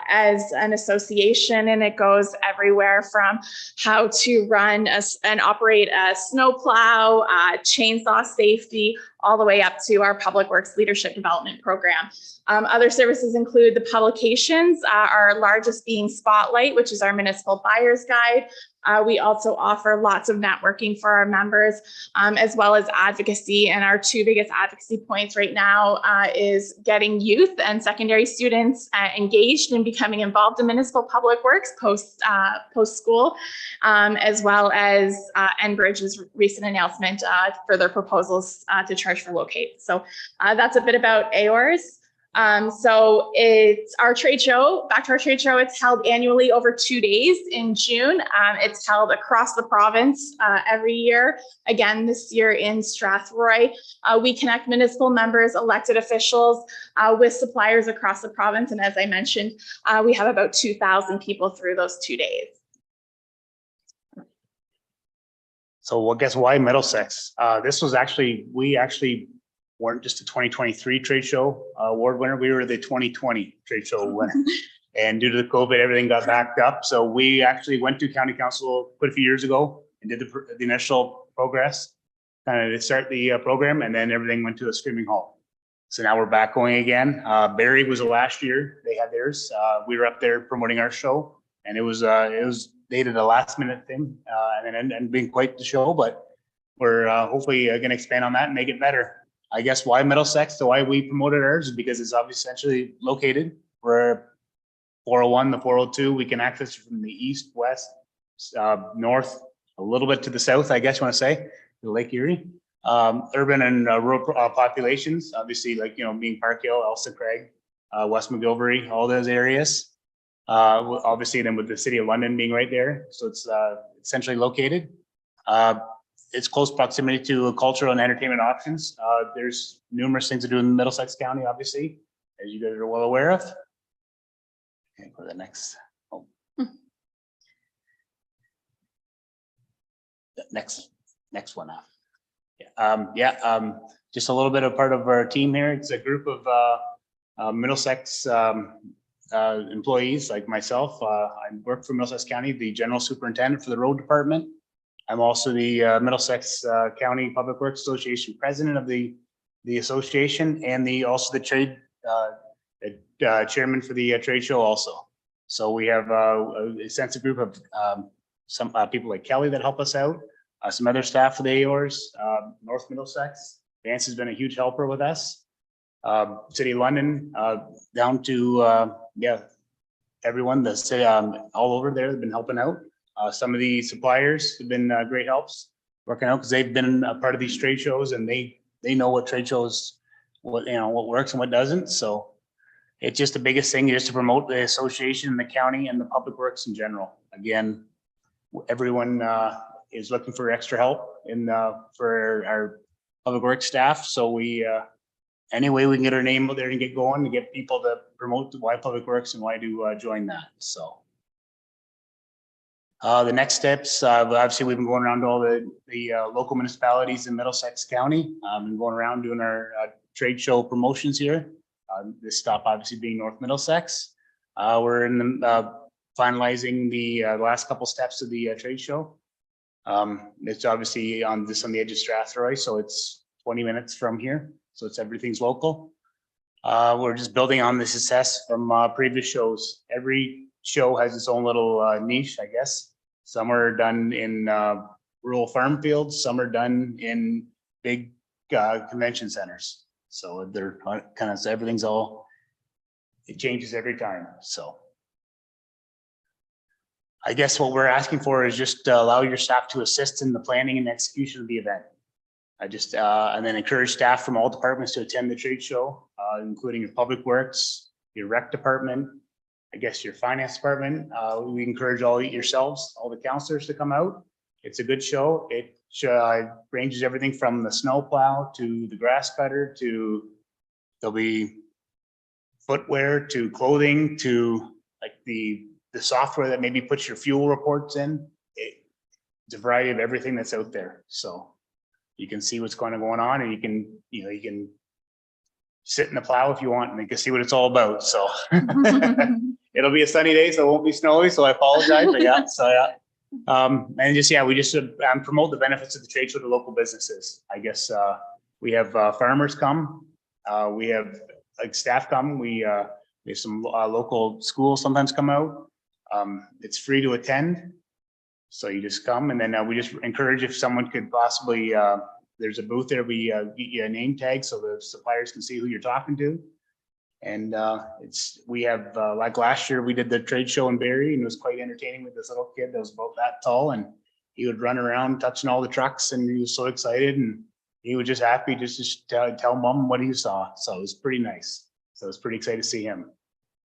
as an association, and it goes everywhere from how to run and operate a snowplow, chainsaw safety, all the way up to our Public Works Leadership Development Program. Other services include the publications, our largest being Spotlight, which is our municipal buyer's guide. We also offer lots of networking for our members, as well as advocacy. And our two biggest advocacy points right now is getting youth and secondary students engaged in becoming involved in municipal public works post school, as well as Enbridge's recent announcement for their proposals to charge for locate. So that's a bit about AORS. So it's our trade show, back to our trade show. It's held annually over 2 days in June. It's held across the province every year. Again, this year in Strathroy. We connect municipal members, elected officials with suppliers across the province. And as I mentioned, we have about 2,000 people through those 2 days. So I guess why Middlesex? This was actually, we actually weren't just a 2023 trade show award winner. We were the 2020 trade show winner. And due to the COVID, everything got backed up. So we actually went to county council quite a few years ago and did the initial progress to start the program, and then everything went to a screaming halt. So now we're back going again. Barrie was the last year they had theirs. We were up there promoting our show, and it was they did a last minute thing and being quite the show, but we're hopefully going to expand on that and make it better. I guess why Middlesex, so why we promoted ours is because it's obviously essentially located. We're 401, the 402, we can access from the east, west, north, a little bit to the south, I guess you want to say, to Lake Erie. Urban and rural populations, obviously, like, you know, being Park Hill, Elsa Craig, West McGilvery, all those areas. Obviously, then with the city of London being right there, so it's essentially located. It's close proximity to cultural and entertainment options. There's numerous things to do in Middlesex County, obviously, as you guys are well aware of. Okay, go to the next. Oh. Next one up. Just a little bit of part of our team here. It's a group of Middlesex employees like myself. I work for Middlesex County, the general superintendent for the road department. I'm also the Middlesex County Public Works Association president of the association, and also the trade chairman for the trade show also. So we have a extensive group of some people like Kelly that help us out, some other staff for the AORs, North Middlesex. Vance has been a huge helper with us. City of London, down to everyone, the city, all over there have been helping out. Some of the suppliers have been great helps working out because they've been a part of these trade shows, and they know what trade shows, what works and what doesn't. So it's just the biggest thing is to promote the association, the county, and the public works in general. Again, everyone is looking for extra help for our public works staff. So we any way we can get our name out there and get going to get people to promote why public works and why to join that. So. The next steps, obviously we've been going around to all the local municipalities in Middlesex County, and going around doing our trade show promotions here. This stop obviously being North Middlesex. We're in the finalizing the last couple steps of the trade show. It's obviously on the edge of Strathroy, so it's 20 minutes from here. So everything's local. We're just building on the success from previous shows. Every show has its own little niche, I guess. Some are done in rural farm fields, some are done in big convention centers. So they're kind of, everything's it changes every time. So I guess what we're asking for is just allow your staff to assist in the planning and execution of the event. And then encourage staff from all departments to attend the trade show, including your public works, your rec department, I guess your finance department. We encourage all the counselors to come out. It's a good show. It ranges everything from the snow plow to the grass cutter to there'll be footwear to clothing to like the software that maybe puts your fuel reports in. It's a variety of everything that's out there. So you can see what's going on, and you can sit in the plow if you want, and you can see what it's all about. So it'll be a sunny day, so it won't be snowy. So I apologize, but we just promote the benefits of the trade show to local businesses. I guess We have farmers come. We have like staff come. We have some local schools sometimes come out. It's free to attend. So you just come, and then we just encourage if someone could possibly, there's a booth there, we get you a name tag so the suppliers can see who you're talking to. And we have, like last year, we did the trade show in Barrie, and it was quite entertaining with this little kid that was about that tall, and he would run around touching all the trucks, and he was so excited, and he was just happy just to tell mom what he saw. So it was pretty nice. So it's pretty excited to see him.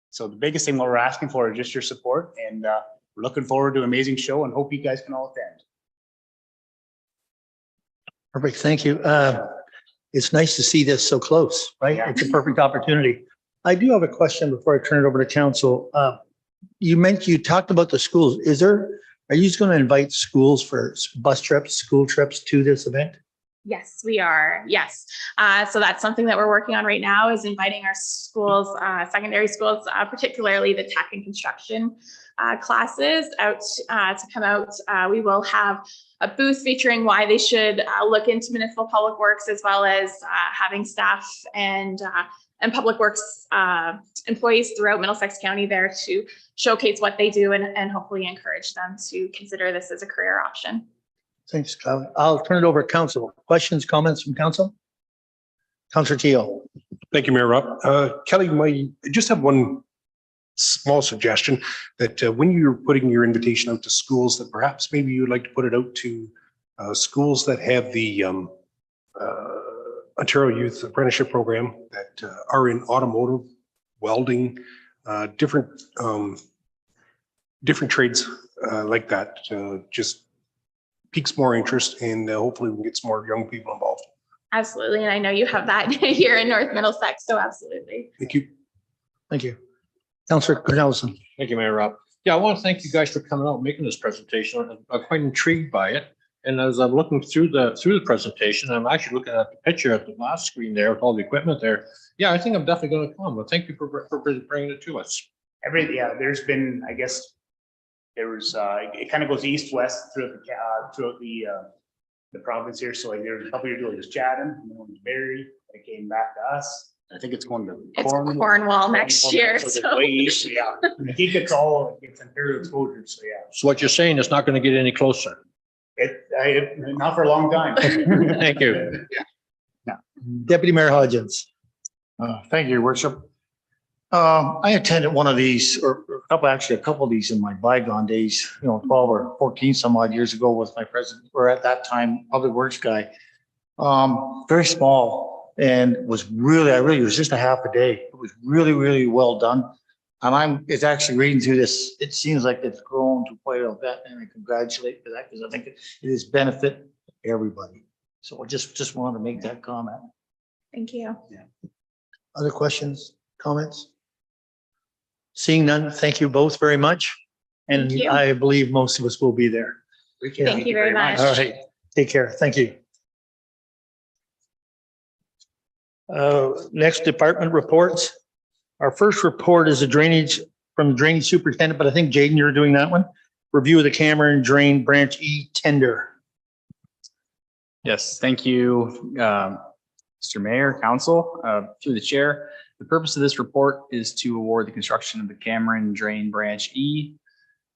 So the biggest thing what we're asking for is just your support, and we're looking forward to an amazing show and hope you guys can all attend. Perfect. Thank you. It's nice to see this so close, right? Yeah. It's a perfect opportunity. I do have a question before I turn it over to council. You talked about the schools. Are you just going to invite schools for bus trips, school trips to this event? Yes, we are. Yes. So that's something that we're working on right now, is inviting our schools, secondary schools, particularly the tech and construction classes out to come out. We will have a booth featuring why they should look into municipal public works, as well as having staff and public works employees throughout Middlesex County there to showcase what they do and hopefully encourage them to consider this as a career option. Thanks, Kyle. I'll turn it over to council. Questions, comments from council? Councilor Teal. Thank you, Mayor Rob. Kelly, I just have one small suggestion that when you're putting your invitation out to schools, that perhaps maybe you'd like to put it out to schools that have the Ontario Youth Apprenticeship Program that are in automotive, welding, different trades like that. Just piques more interest, and hopefully we can get some more young people involved. Absolutely. And I know you have that here in North Middlesex, so absolutely. Thank you. Thank you. Councilor Cornelison. Thank you, Mayor Rob. Yeah, I want to thank you guys for coming out and making this presentation. I'm quite intrigued by it. And as I'm looking through the presentation, I'm actually looking at the picture at the last screen there with all the equipment there. Yeah, I think I'm definitely going to come. But thank you for bringing it to us. There's been, I guess, there was, it kind of goes east, west throughout the province here. So like there's a couple years ago, it was Chatham, and then it was Barrie, and it came back to us. I think it's going to Cornwall next year. So it's way east, yeah. I think it's Ontario exposure, so yeah. So what you're saying is not going to get any closer. Not for a long time. Thank you. Deputy Mayor Hodgins. Thank you, Your Worship. I attended one of these, or a couple of these in my bygone days, 12 or 14 some odd years ago with my president, or at that time, public works guy. Very small, and it was just a half a day. It was really, really well done. And it's actually reading through this, it seems like it's grown to quite a bit, and I congratulate for that, because I think it is benefit everybody. So I just wanted to make that comment. Thank you. Other questions, comments? Seeing none, thank you both very much. And Thank you. I believe most of us will be there. Thank you very much. All right, take care. Thank you. Next department reports. Our first report is from the drainage superintendent, but I think Jaden, you're doing that one. Review of the Cameron Drain Branch E tender. Yes, thank you, Mr. Mayor, Council, through the chair. The purpose of this report is to award the construction of the Cameron Drain Branch E.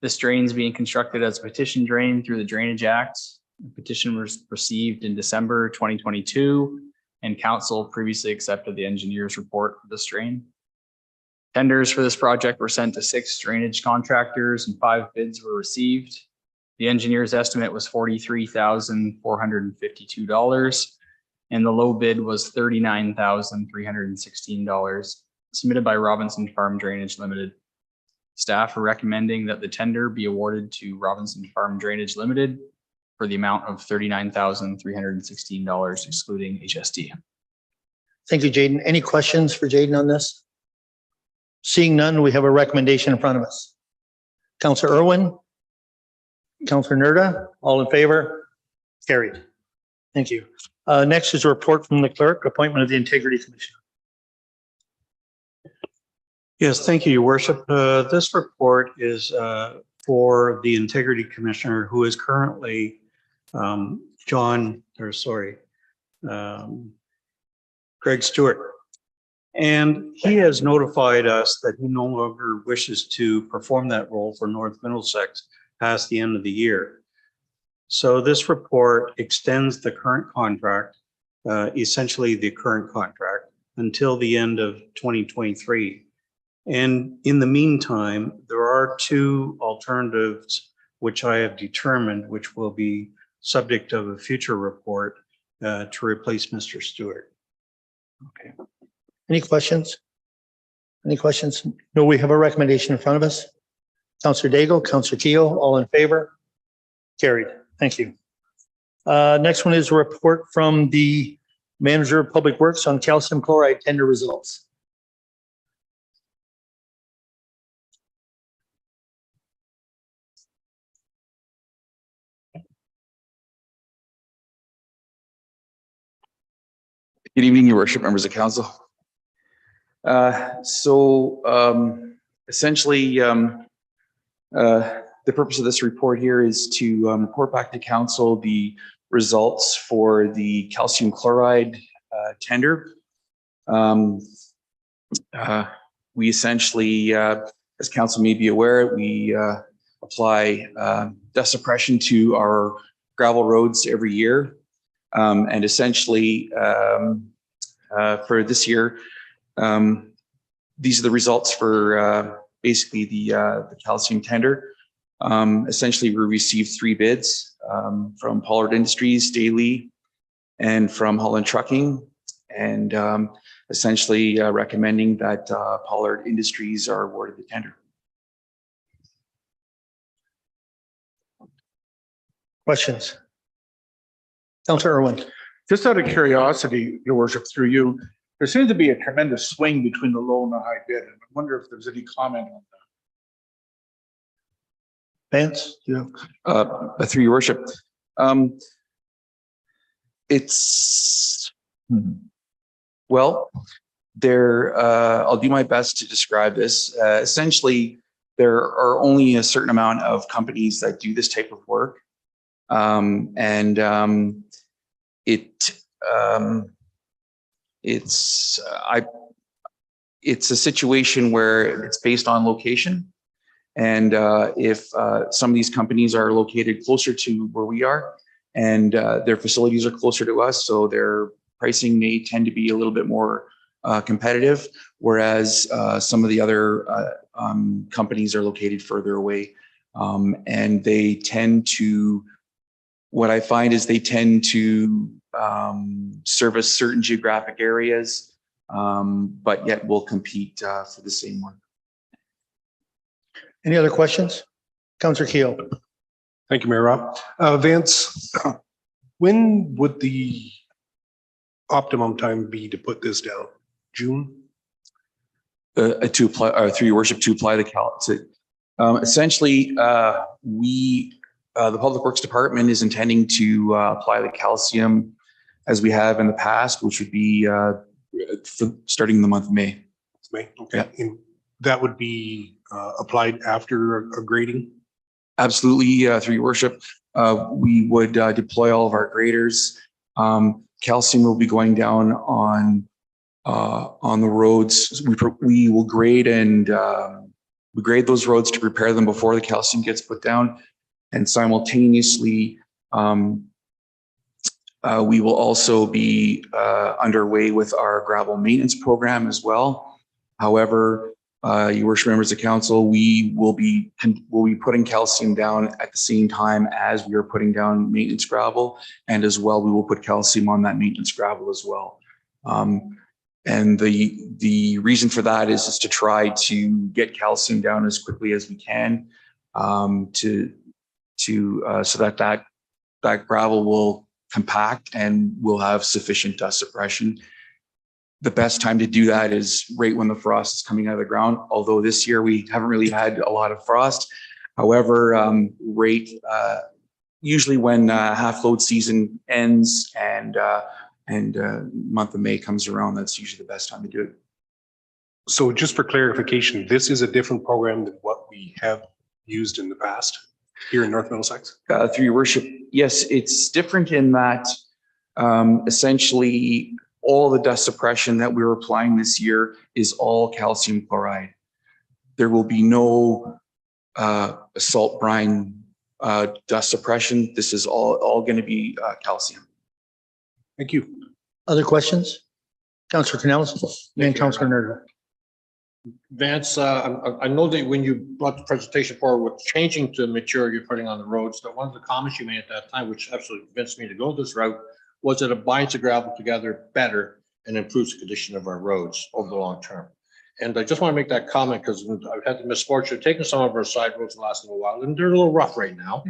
This drain is being constructed as a petition drain through the Drainage Act. The petition was received in December 2022, and council previously accepted the engineer's report for this drain. Tenders for this project were sent to 6 drainage contractors and 5 bids were received. The engineer's estimate was $43,452, and the low bid was $39,316, submitted by Robinson Farm Drainage Limited. Staff are recommending that the tender be awarded to Robinson Farm Drainage Limited for the amount of $39,316, excluding HST. Thank you, Jaden. Any questions for Jaden on this? Seeing none, we have a recommendation in front of us. Councillor Irwin, Councillor Nerda, all in favor? Carried. Thank you. Next is a report from the clerk, appointment of the Integrity Commissioner. Yes, thank you, Your Worship. This report is for the Integrity Commissioner, who is currently John Craig Stewart. And he has notified us that he no longer wishes to perform that role for North Middlesex past the end of the year. So this report extends the current contract, essentially the current contract, until the end of 2023. And in the meantime, there are two alternatives which I have determined, which will be subject of a future report to replace Mr. Stewart. Okay. Any questions? Any questions? No, we have a recommendation in front of us. Councillor Daigle, Councillor Keel, all in favor? Carried. Thank you. Next one is a report from the Manager of Public Works on calcium chloride tender results. Good evening, Your Worship, members of council. Essentially, the purpose of this report here is to report back to council the results for the calcium chloride tender. We essentially, as council may be aware, we apply dust suppression to our gravel roads every year. And essentially, for this year, these are the results for basically the calcium tender. Essentially, we received 3 bids from Pollard Industries, Daily, and from Holland Trucking, and essentially recommending that Pollard Industries are awarded the tender. Questions? Councillor Irwin. Just out of curiosity, Your Worship, through you, there seems to be a tremendous swing between the low and the high bid. And I wonder if there's any comment on that. Vance? Yeah. Through Your Worship, it's well, there. I'll do my best to describe this. Essentially, there are only a certain amount of companies that do this type of work, it's a situation where it's based on location. And if some of these companies are located closer to where we are and their facilities are closer to us, so their pricing may tend to be a little bit more competitive, whereas some of the other companies are located further away. And they tend to, what I find is they tend to service certain geographic areas, but yet will compete for the same work. Any other questions? Councillor Keel. Thank you, Mayor Rob. Vance, when would the optimum time be to put this down? June? To apply, through Your Worship, to apply the essentially, the Public Works Department is intending to apply the calcium as we have in the past, which would be starting in the month of May. May, okay. Yeah. And that would be applied after a grading? Absolutely, through Your Worship. We would deploy all of our graders. Calcium will be going down on the roads. We will grade and we grade those roads to prepare them before the calcium gets put down. And simultaneously, we will also be underway with our gravel maintenance program as well. However, Your Worship, members of council, we will be putting calcium down at the same time as we are putting down maintenance gravel, and as well we will put calcium on that maintenance gravel as well. And the reason for that is to try to get calcium down as quickly as we can, so that gravel will compact and will have sufficient dust suppression. The best time to do that is right when the frost is coming out of the ground. Although this year we haven't really had a lot of frost. However, usually when half load season ends and month of May comes around, that's usually the best time to do it. So just for clarification, this is a different program than what we have used in the past here in North Middlesex? Through Your Worship, yes, it's different in that essentially all the dust suppression that we're applying this year is all calcium chloride. There will be no salt brine dust suppression. This is all going to be calcium. Thank you. Other questions? Councillor Canales and Councillor Nerda. Vance, I know that when you brought the presentation forward with changing to material you're putting on the roads, that one of the comments you made at that time, which absolutely convinced me to go this route, was that it binds the gravel together better and improves the condition of our roads over the long term. And I just want to make that comment because I've had the misfortune of taking some of our side roads the last little while, and they're a little rough right now.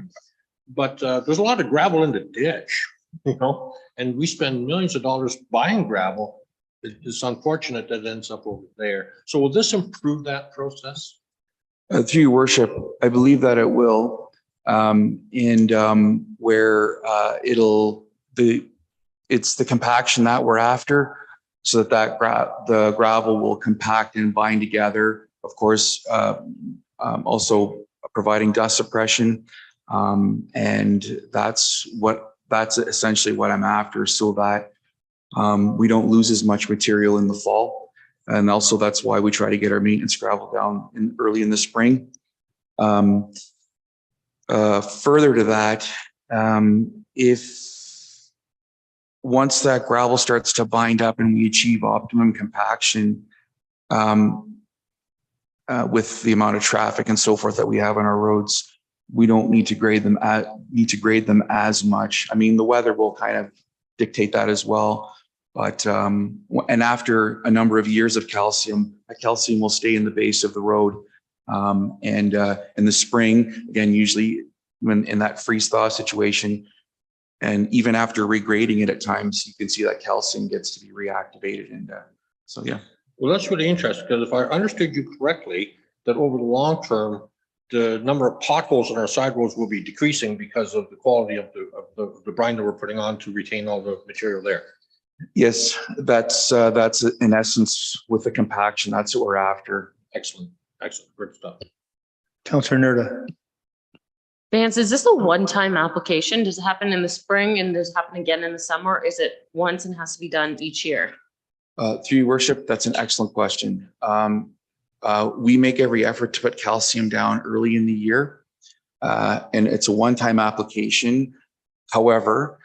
But there's a lot of gravel in the ditch, you know, and we spend millions of dollars buying gravel. It's unfortunate that it ends up over there. So will this improve that process? Through your worship, I believe that it will. Where it's the compaction that we're after, so that the gravel will compact and bind together. Of course, also providing dust suppression, and that's essentially what I'm after, so that we don't lose as much material in the fall. And also that's why we try to get our maintenance gravel down early in the spring. Further to that, if once that gravel starts to bind up and we achieve optimum compaction with the amount of traffic and so forth that we have on our roads, we don't need to grade them as much. I mean, the weather will kind of dictate that as well. But and after a number of years of calcium, that calcium will stay in the base of the road. And in the spring, again, usually when in that freeze thaw situation, and even after regrading it at times, you can see that calcium gets to be reactivated. And so, yeah. Well, that's really interesting, because if I understood you correctly, that over the long term, the number of potholes on our side roads will be decreasing because of the quality of the brine that we're putting on to retain all the material there. Yes, that's in essence with the compaction. That's what we're after. Excellent, excellent, good stuff. Councillor Nerda. Vance, is this a one-time application? Does it happen in the spring and does it happen again in the summer? Or is it once and has to be done each year? Through your worship, that's an excellent question. We make every effort to put calcium down early in the year, and it's a one-time application. However,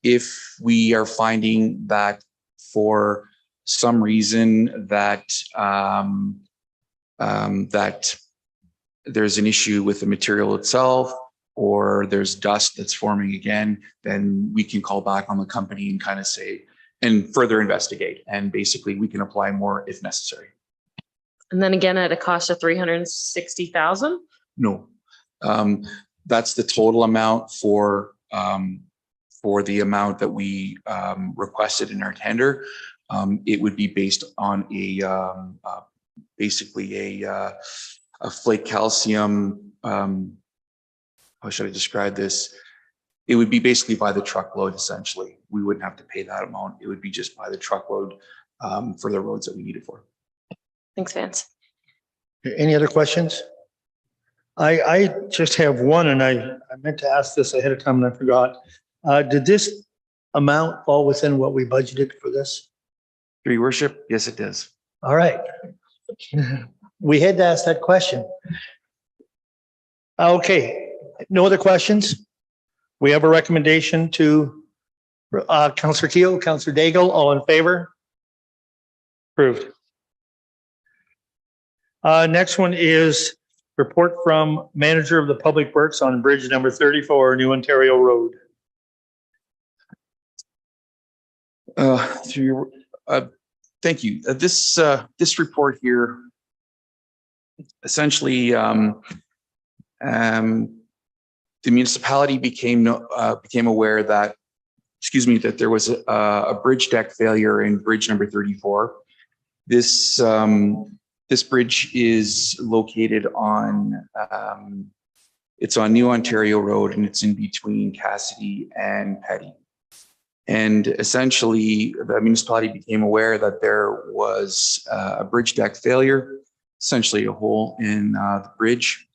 if we are finding that for some reason that that there's an issue with the material itself, or there's dust that's forming again, then we can call back on the company and kind of say, and further investigate. And basically we can apply more if necessary. And then again, at a cost of $360,000? No, that's the total amount for the amount that we requested in our tender. It would be based on basically a flake calcium. How should I describe this? It would be basically by the truckload, essentially. We wouldn't have to pay that amount. It would be just by the truckload for the roads that we need it for. Thanks, Vance. Any other questions? I just have one, and I meant to ask this ahead of time and I forgot. Did this amount fall within what we budgeted for this? Through your worship, yes, it does. All right. We had to ask that question. Okay, no other questions? We have a recommendation to Councillor Teal, Councillor Daigle, all in favor? Approved. Next one is report from Manager of the Public Works on bridge number 34, New Ontario Road. Thank you. This report here, essentially, the municipality became aware that, that there was a bridge deck failure in bridge number 34. This bridge is located on, it's on New Ontario Road, and it's in between Cassidy and Petty. And essentially, the municipality became aware that there was a bridge deck failure, essentially a hole in the bridge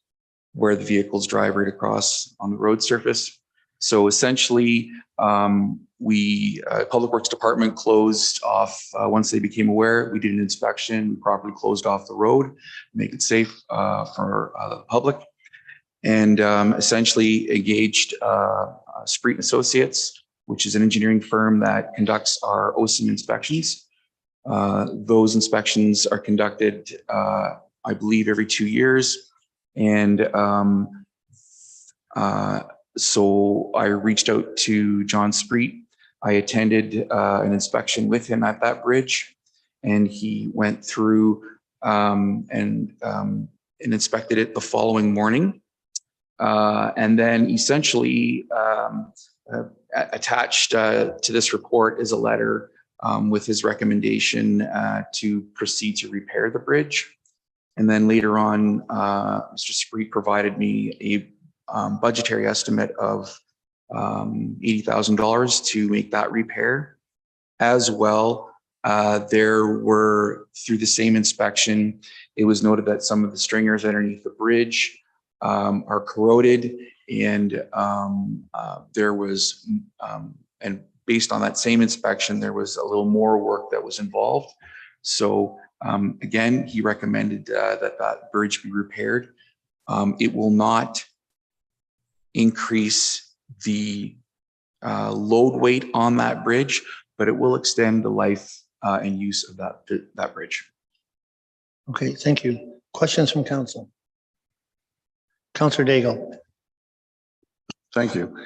where the vehicles drive right across on the road surface. So essentially, Public Works Department closed off, once they became aware, we did an inspection, properly closed off the road, make it safe for the public. And essentially engaged Spreet and Associates, which is an engineering firm that conducts our OSIM inspections. Those inspections are conducted, I believe, every 2 years. And so I reached out to John Spreet. I attended an inspection with him at that bridge, and he went through and inspected it the following morning. And then essentially attached to this report is a letter with his recommendation to proceed to repair the bridge. And then later on, Mr. Spreet provided me a budgetary estimate of $80,000 to make that repair. As well, there were, through the same inspection, it was noted that some of the stringers underneath the bridge are corroded, and there was, and based on that same inspection, there was a little more work that was involved. So again, he recommended that bridge be repaired. It will not increase the load weight on that bridge, but it will extend the life and use of that bridge. Okay, thank you. Questions from council? Councillor Daigle. Thank you.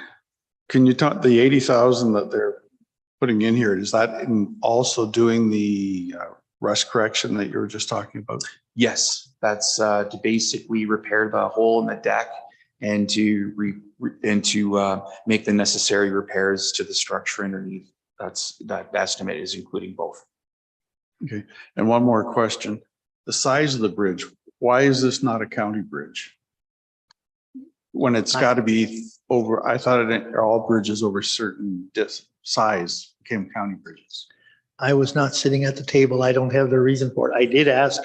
Can you talk, the 80,000 that they're putting in here, is that in also doing the rust correction that you were just talking about? Yes, that's to basically repair the hole in the deck and to make the necessary repairs to the structure underneath. That estimate is including both. Okay, and one more question. The size of the bridge, why is this not a county bridge? When it's got to be over, I thought all bridges over certain size became county bridges. I was not sitting at the table. I don't have the reason for it. I did ask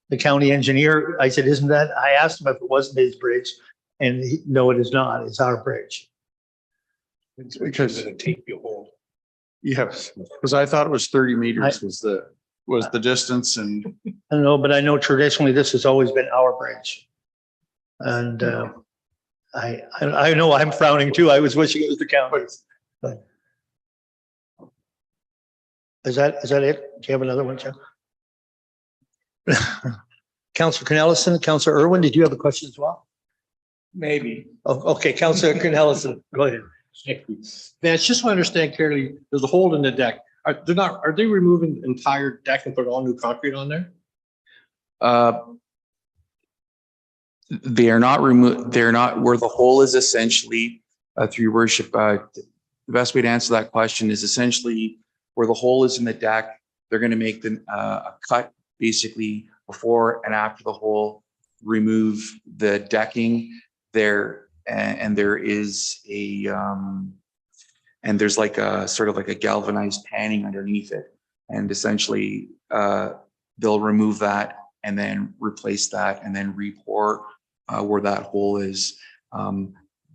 the county engineer. I said, isn't that, I asked him if it wasn't his bridge, and no, it is not. It's our bridge. It's because of the tape you hold. Yes, because I thought it was 30 meters was the distance, and I don't know, but I know traditionally this has always been our bridge. And I know I'm frowning too. I was wishing it was the county's. But is that it? Do you have another one, Jeff? Councillor Cornelison, Councillor Irwin, did you have a question as well? Maybe. Oh, okay, Councillor Cornelison, go ahead. Yeah, it's just so I understand clearly, there's a hole in the deck. Are they removing the entire deck and put all new concrete on there? They are not removed. They're not where the hole is essentially, through your worship. The best way to answer that question is essentially where the hole is in the deck. They're going to make a cut basically before and after the hole, remove the decking there. And there is and there's like a sort of like a galvanized panning underneath it. And essentially they'll remove that and then replace that and then re-pour where that hole is.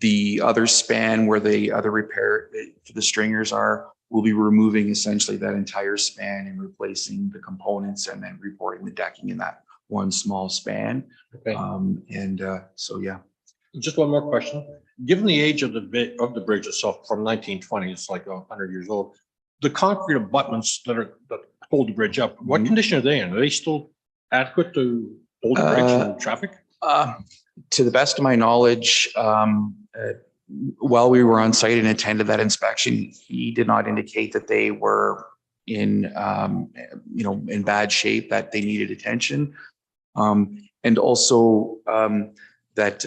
The other span where the other repair for the stringers are, we'll be removing essentially that entire span and replacing the components and then re-pouring the decking in that one small span. Okay. So yeah. Just one more question. Given the age of the bridge itself from 1920, it's like 100 years old. The concrete abutments that hold the bridge up, what condition are they in? Are they still adequate to hold the bridge in traffic? To the best of my knowledge, while we were on site and attended that inspection, he did not indicate that they were in bad shape, that they needed attention, and also that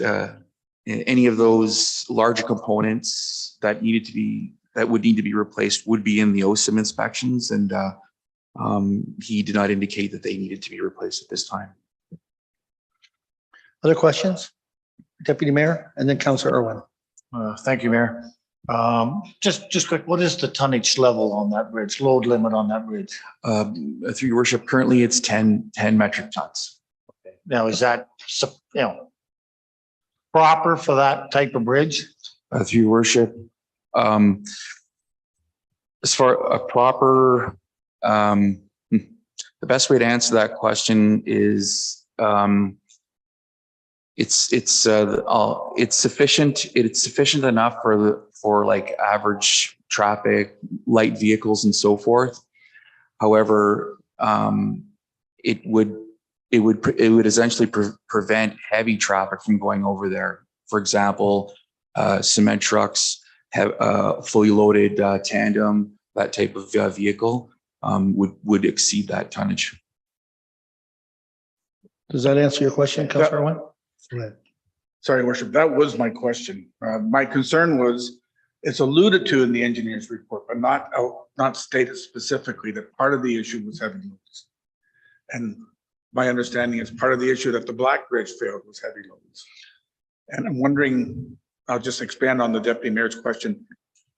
any of those larger components that would need to be replaced would be in the OSIM inspections, and he did not indicate that they needed to be replaced at this time. Other questions? Deputy Mayor and then Councillor Irwin. Thank you, Mayor. Just quick, what is the tonnage level on that bridge, load limit on that bridge? Through your worship, currently it's 10 metric tons. Now, is that, proper for that type of bridge? Through your worship, As far a proper, the best way to answer that question is it's sufficient. It's sufficient enough for like average traffic, light vehicles, and so forth. However, it would essentially prevent heavy traffic from going over there. For example, cement trucks, have fully loaded tandem, that type of vehicle would exceed that tonnage. Does that answer your question, Councilor Irwin? Go ahead. Sorry, Worship, that was my question. My concern was, it's alluded to in the engineer's report, but not stated specifically that part of the issue was heavy loads. And my understanding is part of the issue that the Black Bridge failed was heavy loads. And I'm wondering, I'll just expand on the Deputy Mayor's question.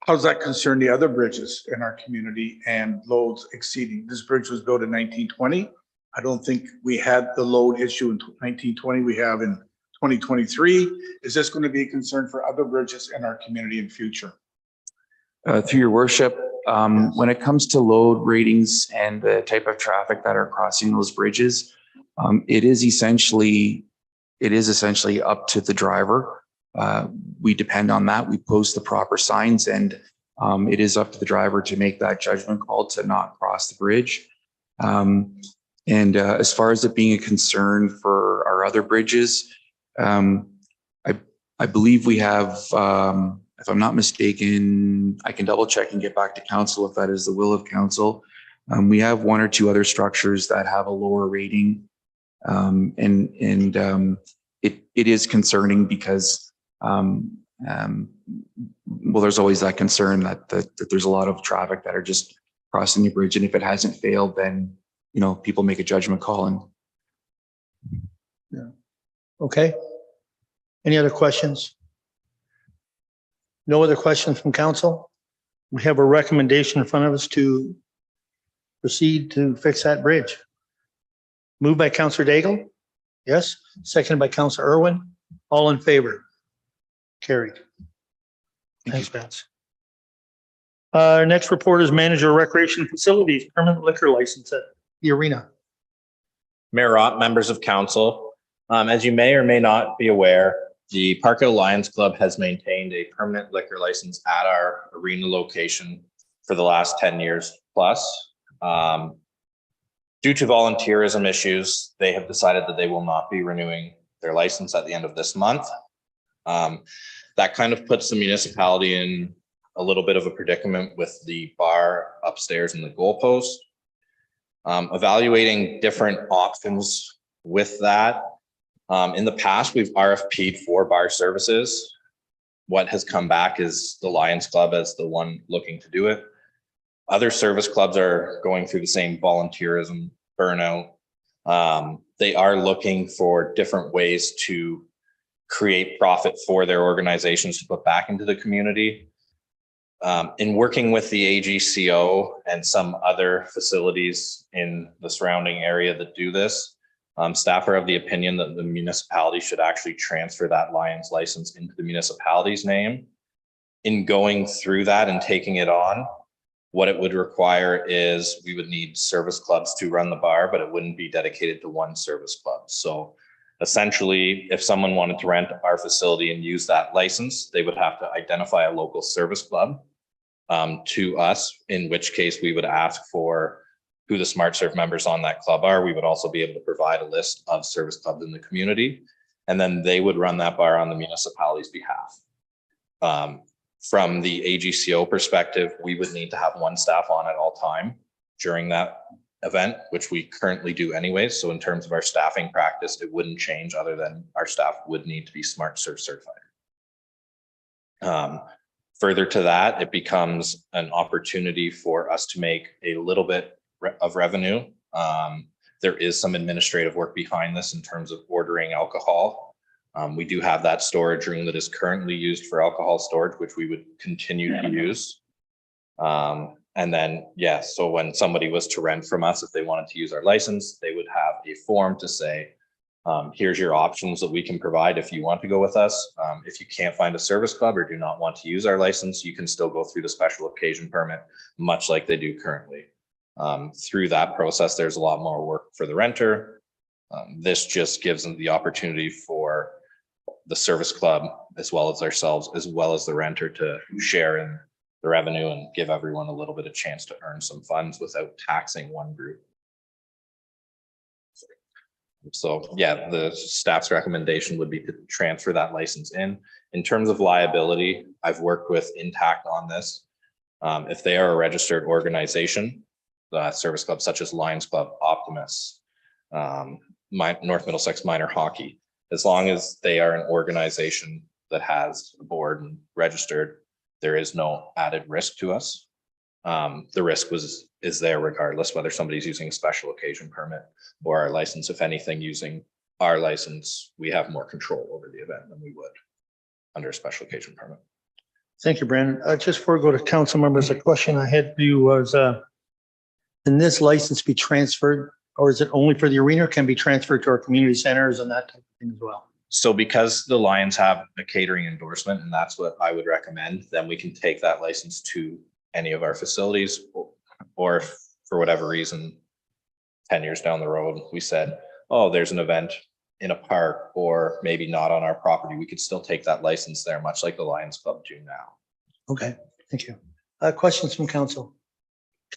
How does that concern the other bridges in our community and loads exceeding? This bridge was built in 1920. I don't think we had the load issue in 1920 we have in 2023. Is this going to be a concern for other bridges in our community in future? Through your worship, when it comes to load ratings and the type of traffic that are crossing those bridges, it is essentially up to the driver. We depend on that. We post the proper signs, and it is up to the driver to make that judgment call to not cross the bridge. And as far as it being a concern for our other bridges, I believe we have, if I'm not mistaken, I can double check and get back to council if that is the will of council. We have one or two other structures that have a lower rating. It is concerning because, well, there's always that concern that there's a lot of traffic that are just crossing the bridge. And if it hasn't failed, then, you know, people make a judgment call. And yeah. Okay. Any other questions? No other questions from council? We have a recommendation in front of us to proceed to fix that bridge. Moved by Councillor Daigle. Yes. Seconded by Councillor Irwin. All in favor? Carried. Thanks, Vance. Our next report is Manager of Recreation Facilities, permanent liquor license at the arena. Mayor Ott, members of council, as you may or may not be aware, the Parkhill Lions Club has maintained a permanent liquor license at our arena location for the last 10 years plus. Due to volunteerism issues, they have decided that they will not be renewing their license at the end of this month. That kind of puts the municipality in a little bit of a predicament with the bar upstairs and the goalpost. Evaluating different options with that. In the past, we've RFP'd for bar services. What has come back is the Lions Club as the one looking to do it. Other service clubs are going through the same volunteerism burnout. They are looking for different ways to create profit for their organizations to put back into the community. In working with the AGCO and some other facilities in the surrounding area that do this, staff are of the opinion that the municipality should actually transfer that Lions license into the municipality's name. In going through that and taking it on, what it would require is we would need service clubs to run the bar, but it wouldn't be dedicated to one service club. So essentially, if someone wanted to rent our facility and use that license, they would have to identify a local service club to us, in which case we would ask for who the Smart Serve members on that club are. We would also be able to provide a list of service clubs in the community, and then they would run that bar on the municipality's behalf. From the AGCO perspective, we would need to have one staff on at all time during that event, which we currently do anyways. So in terms of our staffing practice, it wouldn't change other than our staff would need to be Smart Serve certified. Further to that, it becomes an opportunity for us to make a little bit of revenue. There is some administrative work behind this in terms of ordering alcohol. We do have that storage room that is currently used for alcohol storage, which we would continue to use. And then, yeah, so when somebody was to rent from us, if they wanted to use our license, they would have a form to say, Here's your options that we can provide if you want to go with us. If you can't find a service club or do not want to use our license, you can still go through the special occasion permit, much like they do currently. Through that process, there's a lot more work for the renter. This just gives them the opportunity for the service club, as well as ourselves, as well as the renter, to share in the revenue and give everyone a little bit of chance to earn some funds without taxing one group. So yeah, the staff's recommendation would be to transfer that license in. In terms of liability, I've worked with Intact on this. If they are a registered organization, service clubs such as Lions Club, Optimus, North Middlesex Minor Hockey, as long as they are an organization that has a board and registered, there is no added risk to us. The risk is there regardless whether somebody's using a special occasion permit or our license. If anything, using our license, we have more control over the event than we would under a special occasion permit. Thank you, Brandon. Just before we go to council members, a question I had for you was, can this license be transferred, or is it only for the arena, or can be transferred to our community centers and that type of thing as well? So because the Lions have a catering endorsement, and that's what I would recommend, then we can take that license to any of our facilities, or if for whatever reason, 10 years down the road, we said, oh, there's an event in a park or maybe not on our property, we could still take that license there, much like the Lions Club do now. Okay, thank you. Questions from council?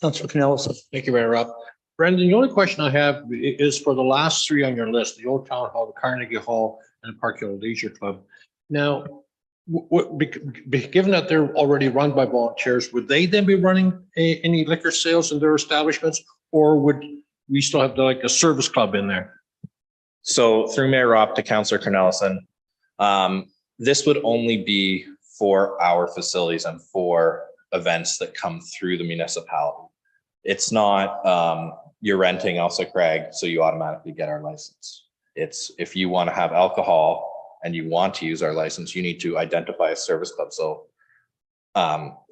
Councilor Canellis. Thank you, Mayor Rob. Brendan, the only question I have is for the last three on your list, the Old Town Hall, the Carnegie Hall, and the Park Hill Leisure Club. Now, given that they're already run by volunteers, would they then be running any liquor sales in their establishments, or would we still have like a service club in there? So through Mayor Robb to Councillor Cornelison, this would only be for our facilities and for events that come through the municipality. It's not you're renting Elsa Craig, so you automatically get our license. It's if you want to have alcohol and you want to use our license, you need to identify a service club. So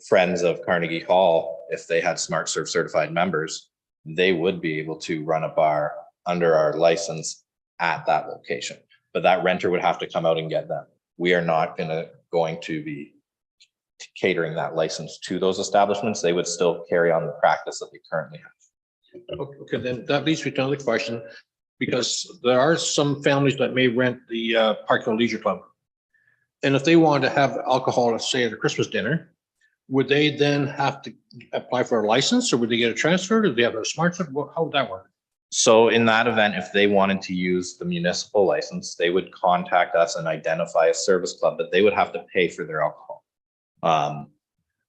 friends of Carnegie Hall, if they had Smart Serve certified members, they would be able to run a bar under our license at that location. But that renter would have to come out and get them. We are not going to be catering that license to those establishments. They would still carry on the practice that they currently have. Okay, then that leads me to another question, because there are some families that may rent the Park Hill Leisure Club. And if they wanted to have alcohol, let's say at a Christmas dinner, would they then have to apply for a license, or would they get a transfer? Do they have a smart card? How would that work? So in that event, if they wanted to use the municipal license, they would contact us and identify a service club, but they would have to pay for their alcohol.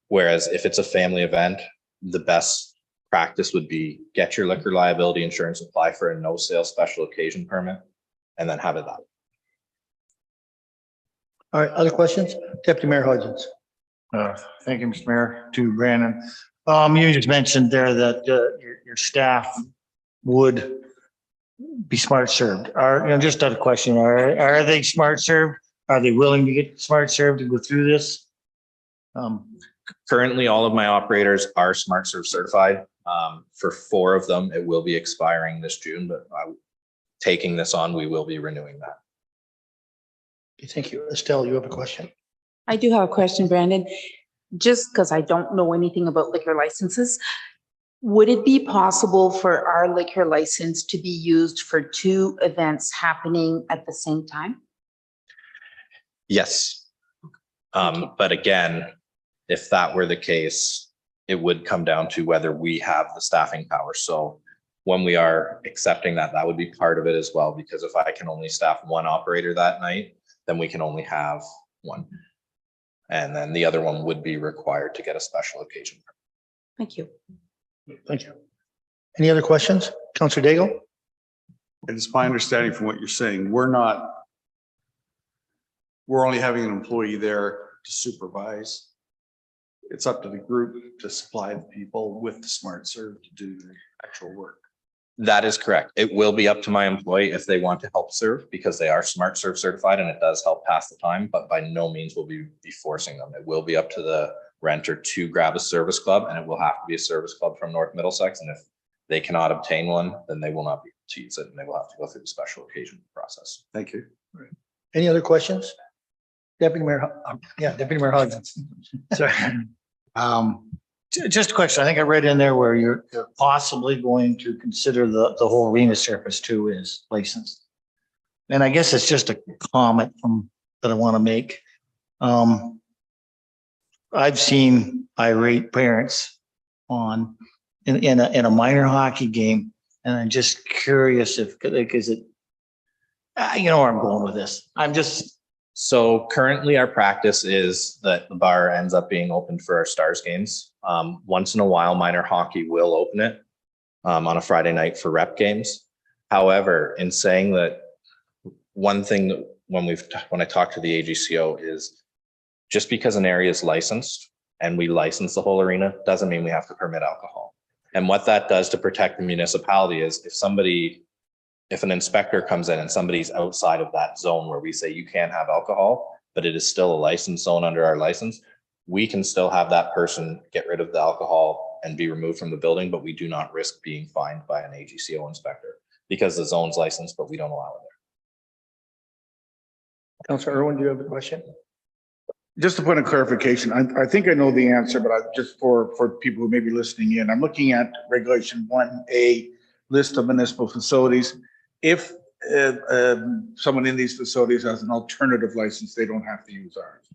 Whereas if it's a family event, the best practice would be get your liquor liability insurance, apply for a no sale special occasion permit, and then have it that. All right, other questions? Deputy Mayor Hodgins. Thank you, Mr. Mayor, to Brandon. You just mentioned there that your staff would be smart served. Just a question, are they smart served? Are they willing to get smart served to go through this? Currently, all of my operators are Smart Serve certified. For 4 of them, it will be expiring this June, but taking this on, we will be renewing that. Okay, thank you. Estelle, you have a question? I do have a question, Brandon. Just because I don't know anything about liquor licenses, would it be possible for our liquor license to be used for 2 events happening at the same time? Yes. But again, if that were the case, it would come down to whether we have the staffing power. So when we are accepting that, that would be part of it as well, because if I can only staff 1 operator that night, then we can only have 1. And then the other one would be required to get a special occasion. Thank you. Thank you. Any other questions? Councillor Daigle? It's my understanding from what you're saying, we're only having an employee there to supervise. It's up to the group to supply the people with the Smart Serve to do the actual work. That is correct. It will be up to my employee if they want to help serve, because they are Smart Serve certified and it does help pass the time, but by no means will we be forcing them. It will be up to the renter to grab a service club, and it will have to be a service club from North Middlesex. And if they cannot obtain one, then they will not be to use it, and they will have to go through the special occasion process. Thank you. Any other questions? Deputy Mayor, Deputy Mayor Hodgins. Sorry. Just a question. I think I read in there where you're possibly going to consider the whole arena surface too is licensed. And I guess it's just a comment that I want to make. I've seen irate parents in a minor hockey game, and I'm just curious if, like, is it, you know where I'm going with this. So currently our practice is that the bar ends up being open for our Stars games. Once in a while, minor hockey will open it on a Friday night for rep games. However, in saying that, one thing that when I talk to the AGCO is just because an area is licensed and we license the whole arena doesn't mean we have to permit alcohol. And what that does to protect the municipality is if an inspector comes in and somebody's outside of that zone where we say you can't have alcohol, but it is still a licensed zone under our license, we can still have that person get rid of the alcohol and be removed from the building, but we do not risk being fined by an AGCO inspector because the zone's licensed, but we don't allow it there. Councilor Irwin, do you have a question? Just a point of clarification, I think I know the answer, but just for people who may be listening in, I'm looking at regulation 1A, list of municipal facilities. If someone in these facilities has an alternative license, they don't have to use ours.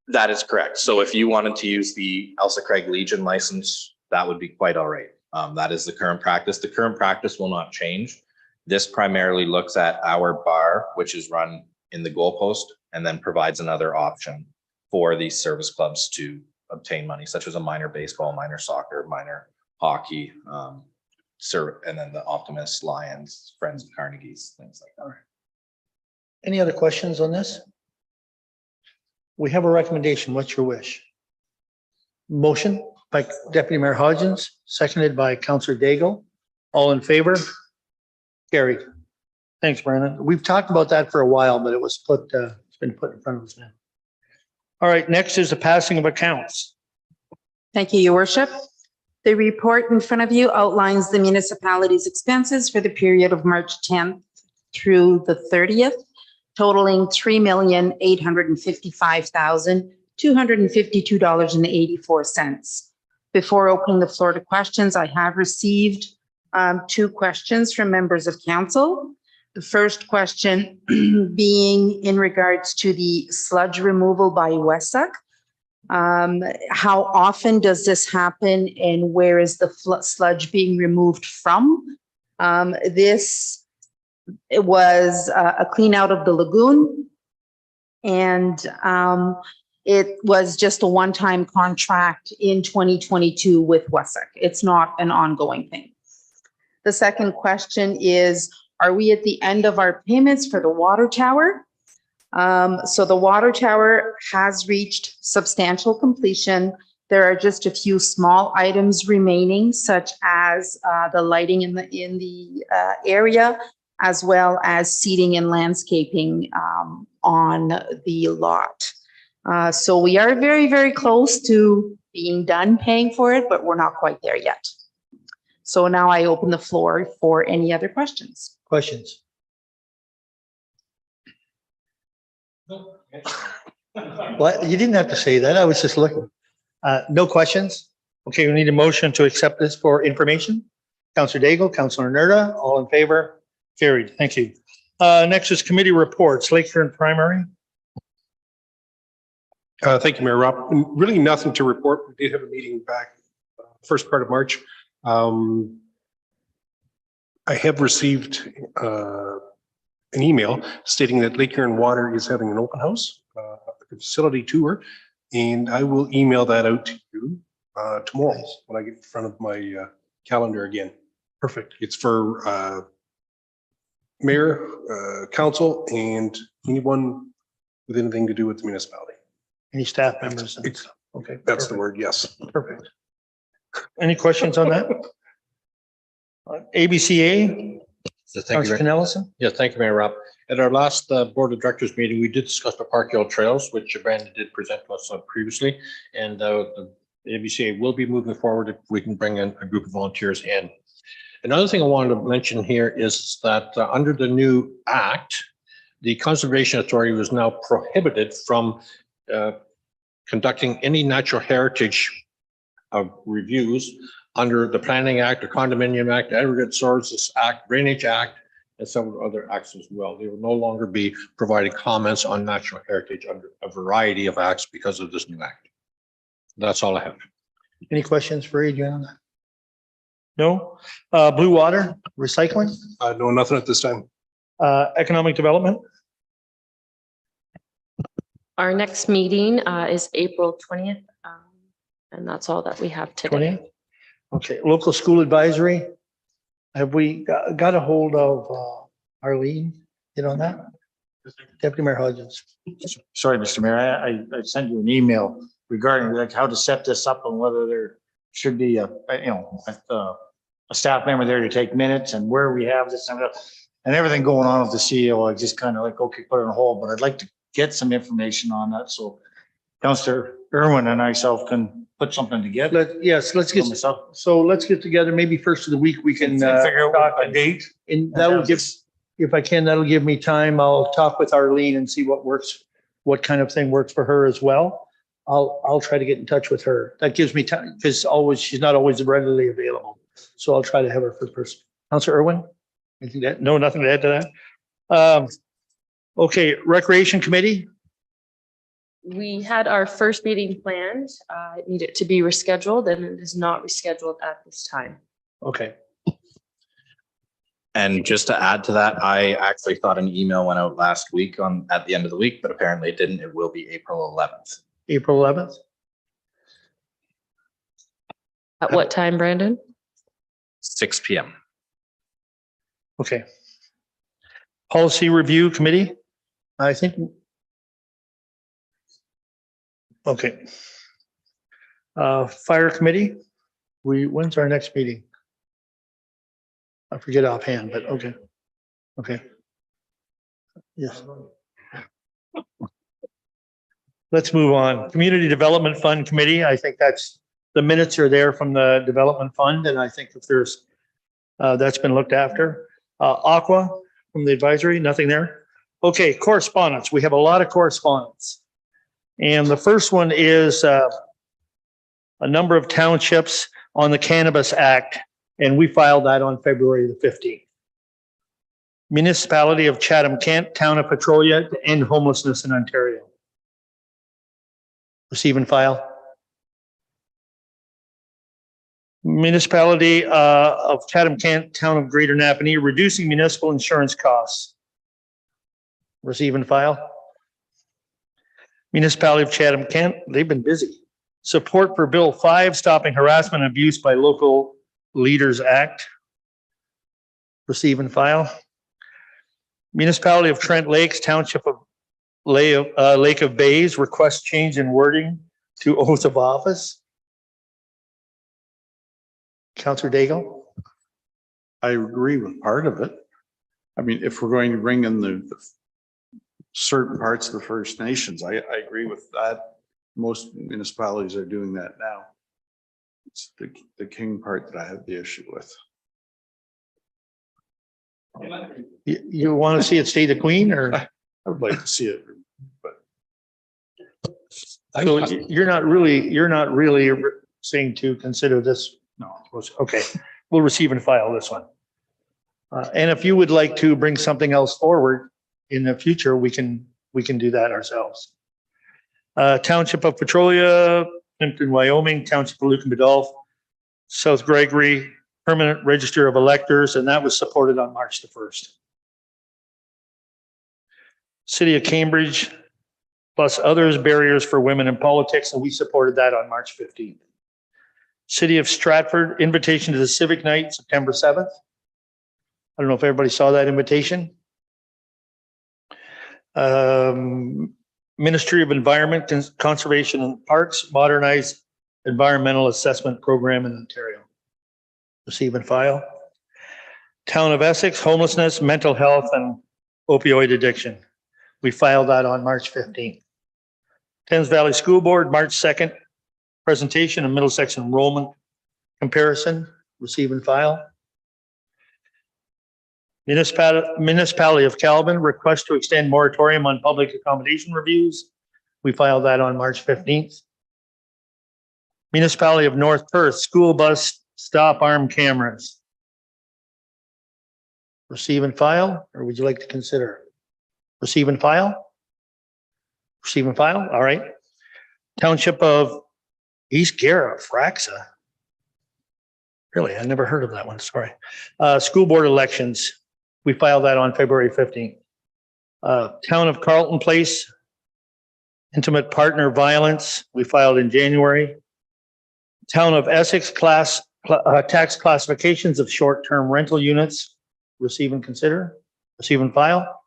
That is correct. So if you wanted to use the Elsa Craig Legion license, that would be quite all right. That is the current practice. The current practice will not change. This primarily looks at our bar, which is run in the goalpost, and then provides another option for these service clubs to obtain money, such as a minor baseball, minor soccer, minor hockey, and then the Optimist, Lions, Friends of Carnegie's, things like that. Any other questions on this? We have a recommendation. What's your wish? Motion by Deputy Mayor Hodgins, seconded by Councilor Daigle. All in favor? Carried. Thanks, Brandon. We've talked about that for a while, but it's been put in front of us now. All right, next is the passing of accounts. Thank you, Your Worship. The report in front of you outlines the municipality's expenses for the period of March 10th through the 30th, totaling $3,855,252.84. Before opening the floor to questions, I have received 2 questions from members of council. The first question being in regards to the sludge removal by Wessuck. How often does this happen and where is the sludge being removed from? It was a clean out of the lagoon, and it was just a one-time contract in 2022 with Wessuck. It's not an ongoing thing. The second question is, are we at the end of our payments for the water tower? So the water tower has reached substantial completion. There are just a few small items remaining, such as the lighting in the area, as well as seating and landscaping on the lot. So we are very, very close to being done paying for it, but we're not quite there yet. So now I open the floor for any other questions. Questions? Well, you didn't have to say that. I was just looking. No questions? Okay, we need a motion to accept this for information. Councilor Daigle, Councilor Nerda, all in favor? Carried. Thank you. Next is committee reports. Lake Huron Primary. Thank you, Mayor Rob. Really nothing to report. We did have a meeting back first part of March. I have received an email stating that Lake Huron Water is having an open house, a facility tour, and I will email that out to you tomorrow when I get in front of my calendar again. Perfect. It's for mayor, council, and anyone with anything to do with the municipality. Any staff members? Okay. That's the word, yes. Perfect. Any questions on that? ABCA? So thank you. Ellison? Yeah, thank you, Mayor Rob. At our last board of directors meeting, we did discuss the Park Hill Trails, which Brandon did present to us previously. And the ABCA will be moving forward if we can bring in a group of volunteers in. Another thing I wanted to mention here is that under the new act, the Conservation Authority was now prohibited from conducting any natural heritage reviews under the Planning Act, the Condominium Act, Aggregate Sources Act, Drainage Act, and several other acts as well. They will no longer be providing comments on natural heritage under a variety of acts because of this new act. That's all I have. Any questions for Adrian on that? No? Blue water, recycling, No, nothing at this time. economic development, Our next meeting is April 20th. And that's all that we have today. 20? Okay, local school advisory. Have we got a hold of Arlene? You know that? Deputy Mayor Hodgins. Sorry, Mr. Mayor, I sent you an email regarding like how to set this up and whether there should be a staff member there to take minutes and where we have this and everything going on with the CEO. I just kind of like, okay, put it on hold, but I'd like to get some information on that. So Councillor Irwin and myself can put something together. Let's get, so let's get together, maybe first of the week, we can Figure talk out a date. and that will give, if I can, that'll give me time. I'll talk with Arlene and see what works, what kind of thing works for her as well. I'll try to get in touch with her. That gives me time because she's not always readily available. So I'll try to have her for person. Councillor Irwin? Anything to add? No, nothing to add to that. Okay, Recreation Committee. We had our first meeting planned. It needed to be rescheduled and it is not rescheduled at this time. Okay. And just to add to that, I actually thought an email went out last week at the end of the week, but apparently it didn't. It will be April 11th. April 11th. At what time, Brandon? 6 p.m. Okay. Policy Review Committee. I think. Okay. Fire Committee. When's our next meeting? I forget offhand, but okay. Okay. Yes. Let's move on. Community Development Fund Committee. I think that's, the minutes are there from the Development Fund, and I think if there's, that's been looked after. Aqua from the advisory, nothing there. Okay, correspondence. We have a lot of correspondence. And the first one is a number of townships on the Cannabis Act, and we filed that on February the 15th. Municipality of Chatham-Kent, Town of Petrolia to end homelessness in Ontario. Receive and file. Municipality of Chatham-Kent, Town of Greater Napanee, reducing municipal insurance costs. Receive and file. Municipality of Chatham-Kent, they've been busy. Support for Bill 5, Stopping Harassment and Abuse by Local Leaders Act. Receive and file. Municipality of Trent Lakes, Township of Lake of Bays, request change in wording to oath of office. Councillor Daigle. I agree with part of it. I mean, if we're going to bring in the certain parts of the First Nations, I agree with that. Most municipalities are doing that now. It's the king part that I have the issue with. You want to see it stay the queen, or? I would like to see it, but. So you're not really saying to consider this. No. Okay, we'll receive and file this one. And if you would like to bring something else forward in the future, we can do that ourselves. Township of Petrolia, Plimpton, Wyoming, Township of Lucan-Biddulph, South Gregory, Permanent Register of Electors, and that was supported on March the 1st. City of Cambridge, plus others, barriers for women in politics, and we supported that on March 15th. City of Stratford, invitation to the Civic Night, September 7th. I don't know if everybody saw that invitation. Ministry of Environment, Conservation and Parks, modernized environmental assessment program in Ontario. Receive and file. Town of Essex, homelessness, mental health, and opioid addiction. We filed that on March 15th. Thames Valley School Board, March 2nd, presentation of Middlesex enrollment comparison. Receive and file. Municipality of Calvin, request to extend moratorium on public accommodation reviews. We filed that on March 15th. Municipality of North Perth, school bus stop arm cameras. Receive and file, or would you like to consider? Receive and file? Receive and file, all right. Township of East Gara, Fraxa. Really, I never heard of that one, sorry. School board elections, we filed that on February 15th. Town of Carlton Place, intimate partner violence, we filed in January. Town of Essex tax classifications of short-term rental units, receive and consider, receive and file.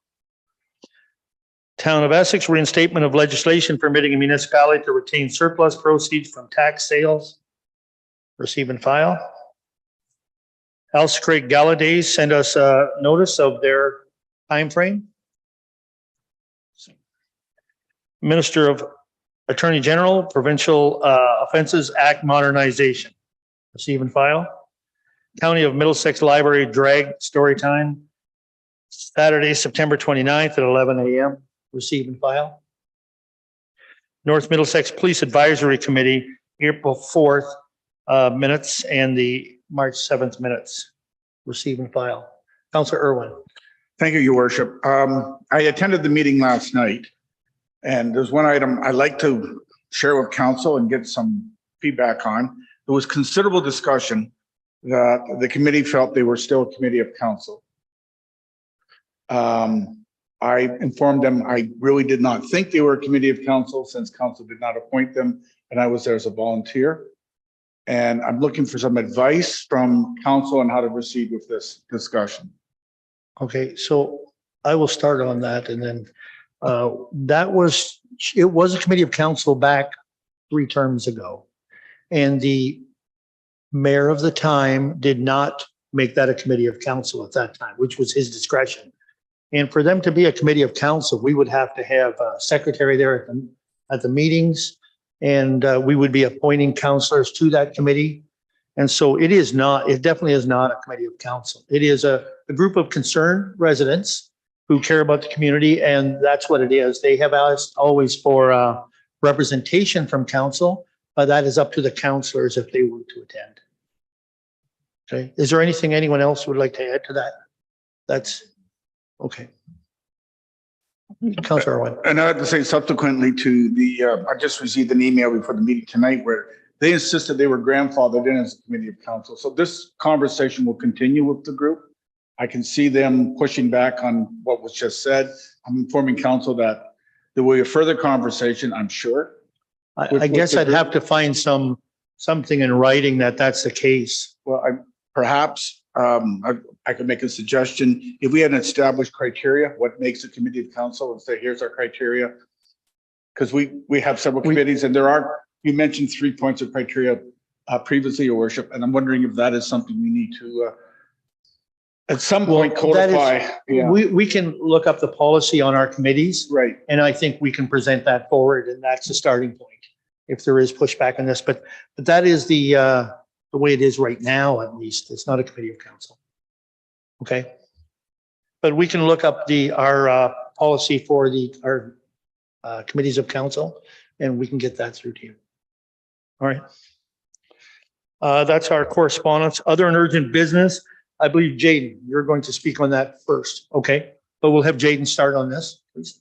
Town of Essex reinstatement of legislation permitting a municipality to retain surplus proceeds from tax sales, receive and file. Alice Craig Galladay sent us a notice of their timeframe. Minister of Attorney General, Provincial Offenses Act Modernization, receive and file. County of Middlesex Library drag story time, Saturday, September 29th at 11 a.m. Receive and file. North Middlesex Police Advisory Committee, April 4th minutes and the March 7th minutes. Receive and file. Councillor Irwin. Thank you, Your Worship. I attended the meeting last night, and there's one item I'd like to share with council and get some feedback on. There was considerable discussion that the committee felt they were still a committee of council. I informed them I really did not think they were a committee of council since council did not appoint them, and I was there as a volunteer. And I'm looking for some advice from council on how to proceed with this discussion. Okay, so I will start on that, and then it was a committee of council back 3 terms ago. And the mayor of the time did not make that a committee of council at that time, which was his discretion. And for them to be a committee of council, we would have to have a secretary there at the meetings, and we would be appointing councilors to that committee. And so it definitely is not a committee of council. It is a group of concerned residents who care about the community, and that's what it is. They have asked always for representation from council, but that is up to the councilors if they were to attend. Okay, is there anything anyone else would like to add to that? That's okay. Councillor Irwin. And I have to say subsequently to the, I just received an email before the meeting tonight where they insisted they were grandfathered in as a committee of council. So this conversation will continue with the group. I can see them pushing back on what was just said. I'm informing council that there will be a further conversation, I'm sure. I guess I'd have to find something in writing that that's the case. Well, perhaps I could make a suggestion. If we had an established criteria, what makes a committee of council, and say, here's our criteria. Because we have several committees, and you mentioned 3 points of criteria previously, Your Worship, and I'm wondering if that is something we need to at some point codify. Yeah. We can look up the policy on our committees. Right. And I think we can present that forward, and that's the starting point if there is pushback on this. But that is the way it is right now, at least. It's not a committee of council. Okay. But we can look up our policy for our committees of council, and we can get that through to you. All right. That's our correspondence. Other and urgent business. I believe Jaden, you're going to speak on that first. Okay. But we'll have Jaden start on this, please.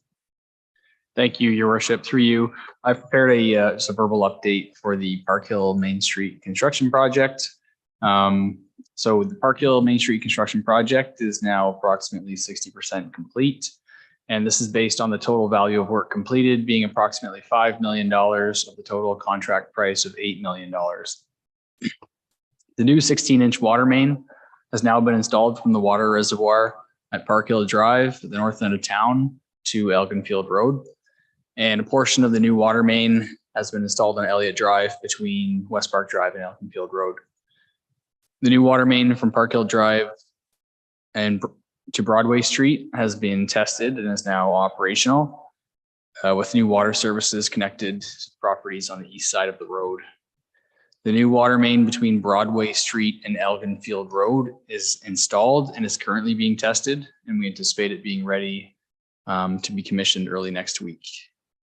Thank you, Your Worship. Through you, I've prepared just a verbal update for the Park Hill Main Street construction project. So the Park Hill Main Street construction project is now approximately 60% complete. And this is based on the total value of work completed being approximately $5 million of the total contract price of $8 million. The new 16-inch water main has now been installed from the water reservoir at Park Hill Drive, the north end of town, to Elginfield Road. And a portion of the new water main has been installed on Elliott Drive between West Park Drive and Elginfield Road. The new water main from Park Hill Drive and to Broadway Street has been tested and is now operational, with new water services connected to properties on the east side of the road. The new water main between Broadway Street and Elgin Field Road is installed and is currently being tested, and we anticipate it being ready to be commissioned early next week.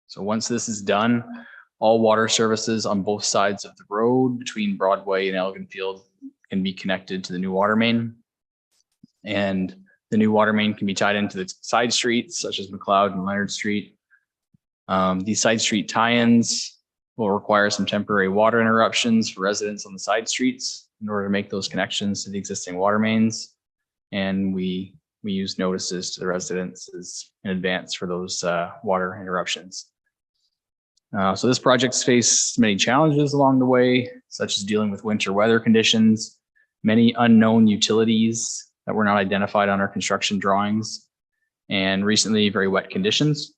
So once this is done, all water services on both sides of the road between Broadway and Elgin Field can be connected to the new water main. And the new water main can be tied into the side streets such as McLeod and Leonard Street. These side street tie-ins will require some temporary water interruptions for residents on the side streets in order to make those connections to the existing water mains. And we use notices to the residents in advance for those water interruptions. So this project's faced many challenges along the way, such as dealing with winter weather conditions, many unknown utilities that were not identified on our construction drawings, and recently very wet conditions.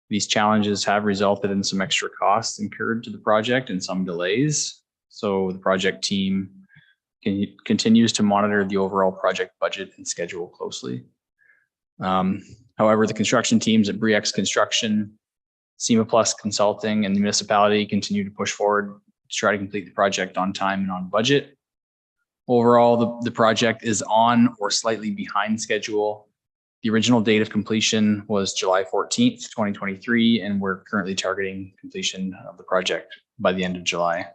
These challenges have resulted in some extra costs incurred to the project and some delays. So the project team continues to monitor the overall project budget and schedule closely. However, the construction teams at Brex Construction, SEMA Plus Consulting, and the municipality continue to push forward to try to complete the project on time and on budget. Overall, the project is on or slightly behind schedule. The original date of completion was July 14th, 2023, and we're currently targeting completion of the project by the end of July.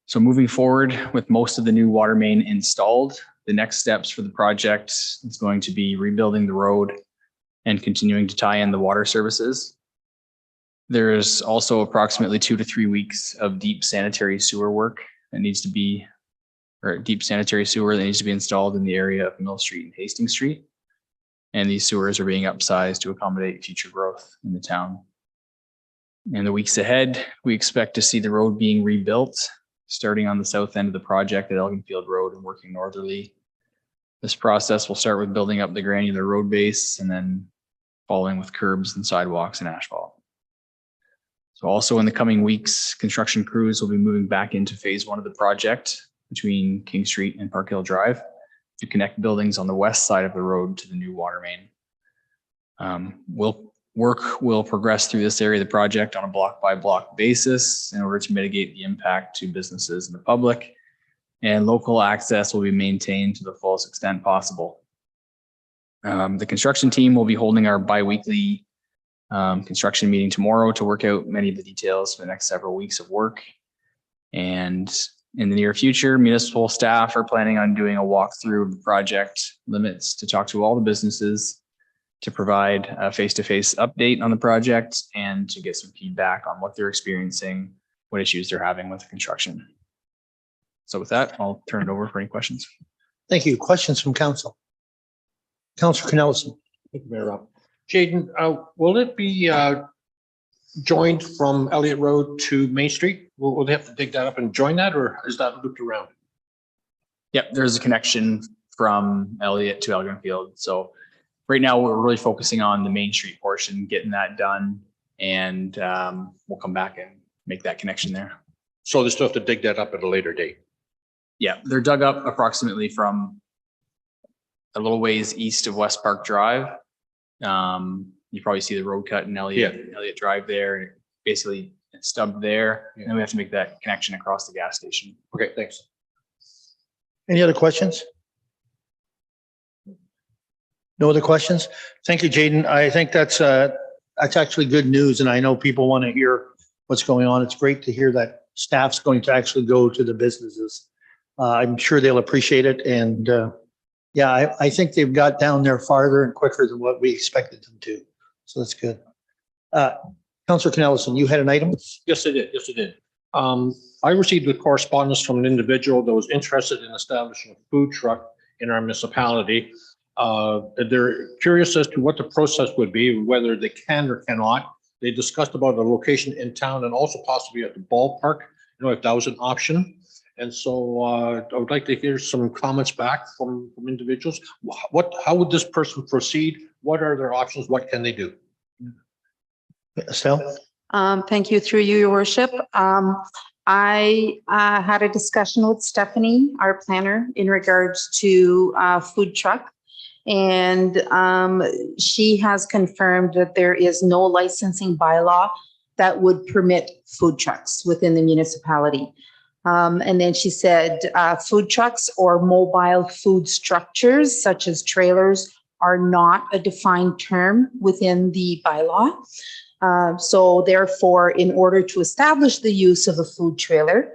So moving forward with most of the new water main installed, the next steps for the project is going to be rebuilding the road and continuing to tie in the water services. There is also approximately 2 to 3 weeks of deep sanitary sewer work that needs to be, or deep sanitary sewer that needs to be installed in the area of Mill Street and Hastings Street. And these sewers are being upsized to accommodate future growth in the town. In the weeks ahead, we expect to see the road being rebuilt, starting on the south end of the project at Elgin Field Road and working northerly. This process will start with building up the granular road base and then following with curbs and sidewalks and asphalt. So also in the coming weeks, construction crews will be moving back into phase 1 of the project between King Street and Park Hill Drive to connect buildings on the west side of the road to the new water main. Work will progress through this area of the project on a block by block basis in order to mitigate the impact to businesses and the public, and local access will be maintained to the fullest extent possible. The construction team will be holding our bi-weekly construction meeting tomorrow to work out many of the details for the next several weeks of work. And in the near future, municipal staff are planning on doing a walkthrough of the project limits to talk to all the businesses, to provide a face-to-face update on the project, and to get some feedback on what they're experiencing, what issues they're having with the construction. So with that, I'll turn it over for any questions. Thank you. Questions from council? Councilor Cornelison. Thank you, Mayor Rob. Jaden, will it be joined from Elliott Road to Main Street? Will they have to dig that up and join that, or is that looped around? Yep, there's a connection from Elliott to Elgin Field. So right now we're really focusing on the Main Street portion, getting that done, and we'll come back and make that connection there. So they still have to dig that up at a later date? Yeah, they're dug up approximately from a little ways east of West Park Drive. You probably see the road cut in Elliott Drive there, and basically it's stubbed there. And then we have to make that connection across the gas station. Okay, thanks. Any other questions? No other questions? Thank you, Jaden. I think that's actually good news, and I know people want to hear what's going on. It's great to hear that staff's going to actually go to the businesses. I'm sure they'll appreciate it, and yeah, I think they've got down there farther and quicker than what we expected them to. So that's good. Councilor Cornelison, you had an item? Yes, I did. Yes, I did. I received a correspondence from an individual that was interested in establishing a food truck in our municipality. They're curious as to what the process would be, whether they can or cannot. They discussed about a location in town and also possibly at the ballpark, if that was an option. And so I would like to hear some comments back from individuals. How would this person proceed? What are their options? What can they do? Estelle? Thank you, through you, your worship. I had a discussion with Stephanie, our planner, in regards to food truck. And she has confirmed that there is no licensing bylaw that would permit food trucks within the municipality. And then she said, food trucks or mobile food structures such as trailers are not a defined term within the bylaw. So therefore, in order to establish the use of a food trailer,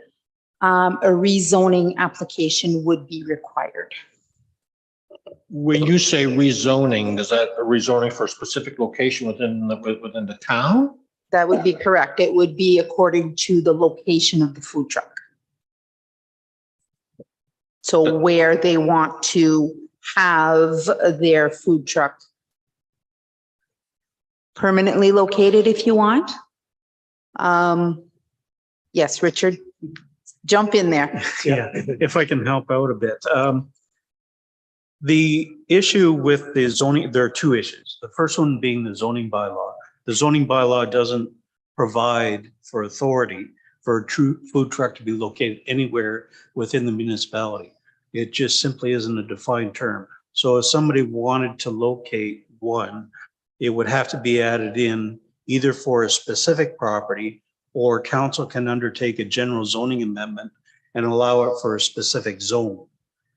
a rezoning application would be required. When you say rezoning, is that a rezoning for a specific location within the town? That would be correct. It would be according to the location of the food truck. So where they want to have their food truck permanently located, if you want. Yes, Richard, jump in there. Yeah, if I can help out a bit. The issue with the zoning, there are two issues. The first one being the zoning bylaw. The zoning bylaw doesn't provide for authority for a true food truck to be located anywhere within the municipality. It just simply isn't a defined term. So if somebody wanted to locate one, it would have to be added in either for a specific property, or council can undertake a general zoning amendment and allow it for a specific zone.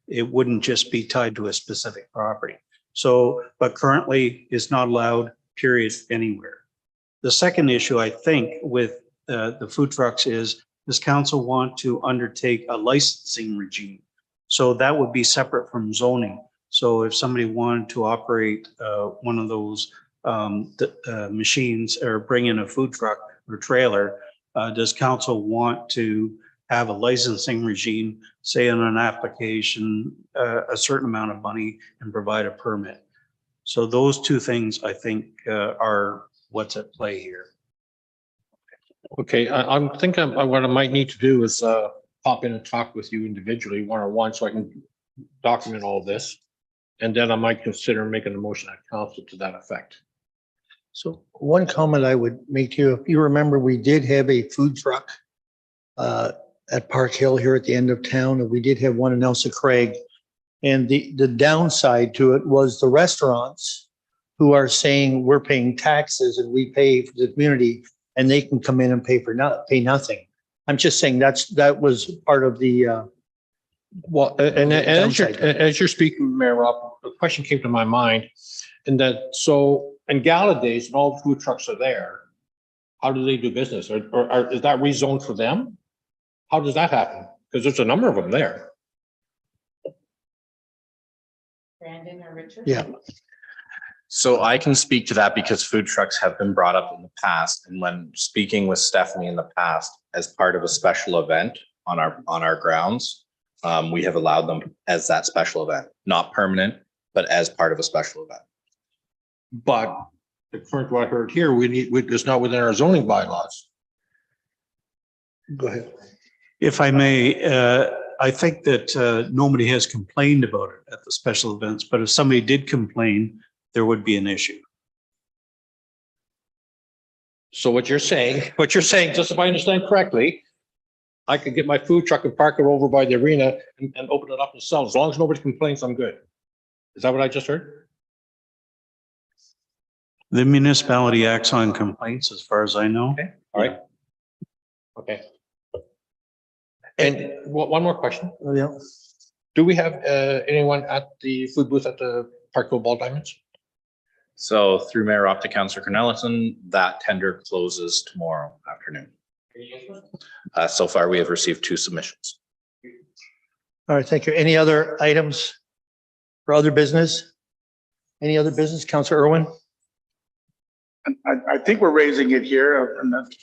It wouldn't just be tied to a specific property. So, but currently it's not allowed, period, anywhere. The second issue, I think, with the food trucks is, does council want to undertake a licensing regime? So that would be separate from zoning. So if somebody wanted to operate one of those machines or bring in a food truck or trailer, does council want to have a licensing regime, say on an application, a certain amount of money and provide a permit? So those two things, I think, are what's at play here. Okay, I'm thinking what I might need to do is pop in and talk with you individually, one-on-one, so I can document all of this. And then I might consider making a motion at council to that effect. So one comment I would make to you, if you remember, we did have a food truck at Park Hill here at the end of town, and we did have one in Elsa Craig. And the downside to it was the restaurants who are saying we're paying taxes and we pay for the community, and they can come in and pay nothing. I'm just saying that was part of the Well, and as you're speaking, Mayor Rob, a question came to my mind, and that, so in gala days, and all the food trucks are there, how do they do business? Or is that rezoned for them? How does that happen? Because there's a number of them there. Brandon or Richard? Yeah. So I can speak to that because food trucks have been brought up in the past. And when speaking with Stephanie in the past, as part of a special event on our grounds, we have allowed them as that special event, not permanent, but as part of a special event. But according to what I heard here, it's not within our zoning bylaws. Go ahead. If I may, I think that nobody has complained about it at the special events, but if somebody did complain, there would be an issue. So what you're saying, just if I understand correctly, I could get my food truck and park it over by the arena and open it up and sell. As long as nobody complains, I'm good. Is that what I just heard? The municipality acts on complaints, as far as I know. Okay, all right. Okay. And one more question. Yeah. Do we have anyone at the food booth at the Parkville Ball Diamonds? So through Mayor Up to Councillor Cornelison, that tender closes tomorrow afternoon. So far, we have received 2 submissions. All right, thank you. Any other items for other business? Any other business, Councillor Irwin? I think we're raising it here, and that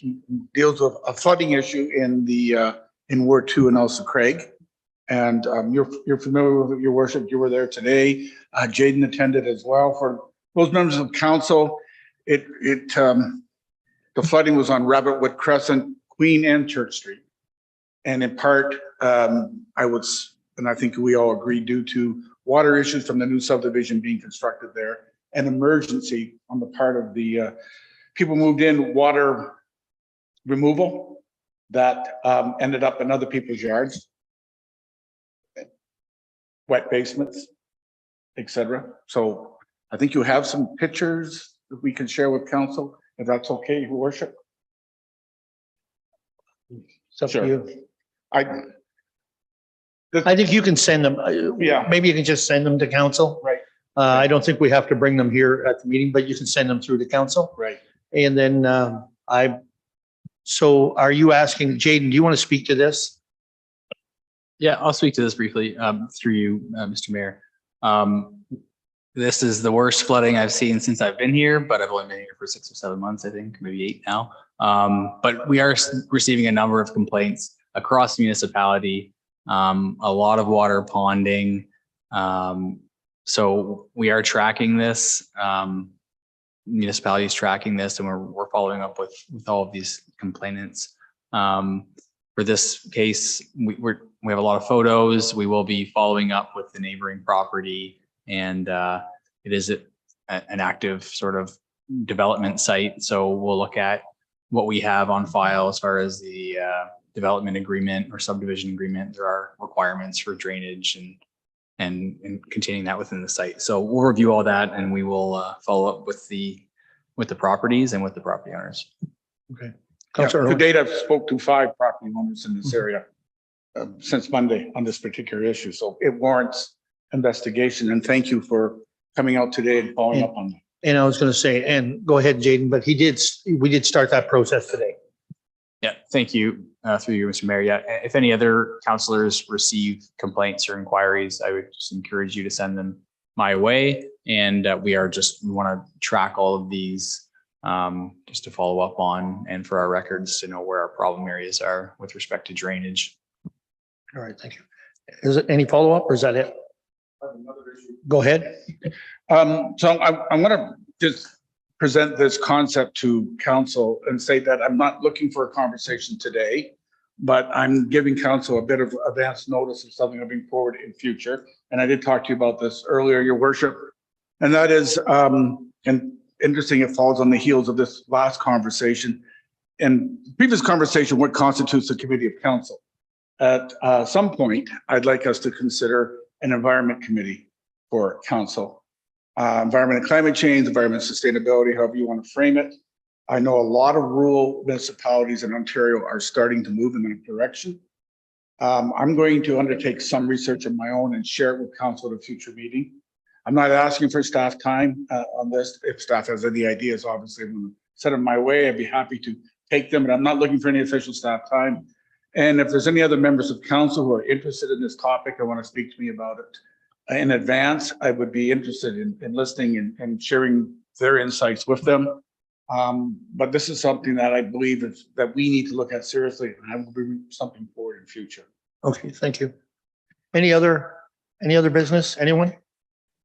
deals with a flooding issue in Ward 2 in Elsa Craig. And you're familiar with it, Your Worship. You were there today. Jaden attended as well. For those members of council, the flooding was on Rabbitwood Crescent, Queen and Church Street. And in part, and I think we all agree, due to water issues from the new subdivision being constructed there, an emergency on the part of the people moved in, water removal that ended up in other people's yards, wet basements, etc. So I think you have some pictures that we can share with council, if that's okay, Your Worship. It's up to Sure. you. I, I think you can send them. Yeah. Maybe you can just send them to council. Right. I don't think we have to bring them here at the meeting, but you can send them through to council. right. And then so are you asking, Jaden, do you want to speak to this? Yeah, I'll speak to this briefly through you, Mr. Mayor. This is the worst flooding I've seen since I've been here, but I've only been here for 6 or 7 months, I think, maybe 8 now. But we are receiving a number of complaints across the municipality, a lot of water ponding. So we are tracking this. Municipalities tracking this, and we're following up with all of these complainants. For this case, we have a lot of photos. We will be following up with the neighboring property, and it is an active sort of development site. So we'll look at what we have on file as far as the development agreement or subdivision agreement. There are requirements for drainage and containing that within the site. So we'll review all that, and we will follow up with the properties and with the property owners. Okay. Yeah, Councilor to Irwin. date, I've spoke to 5 property owners in this area since Monday on this particular issue. So it warrants investigation, and thank you for coming out today and following up on that. And I was going to say, and go ahead, Jaden, but we did start that process today. Yeah, thank you through you, Mr. Mayor. Yeah, if any other councilors receive complaints or inquiries, I would just encourage you to send them my way. And we want to track all of these just to follow up on, and for our records to know where our problem areas are with respect to drainage. All right, thank you. Is it any follow-up or is that it? Go ahead. So I'm going to just present this concept to council and say that I'm not looking for a conversation today, but I'm giving council a bit of advance notice of something moving forward in future. And I did talk to you about this earlier, your worship. And that is, and interesting, it falls on the heels of this last conversation. In previous conversation, what constitutes a committee of council? At some point, I'd like us to consider an environment committee for council. Environment and climate change, environment and sustainability, however you want to frame it. I know a lot of rural municipalities in Ontario are starting to move in that direction. I'm going to undertake some research of my own and share it with council at a future meeting. I'm not asking for staff time on this. If staff has any ideas, obviously, I'm going to send them my way. I'd be happy to take them, but I'm not looking for any official staff time. And if there's any other members of council who are interested in this topic, I want to speak to me about it in advance. I would be interested in listening and sharing their insights with them. But this is something that I believe that we need to look at seriously, and I will bring something forward in future. Okay, thank you. Any other business? Anyone?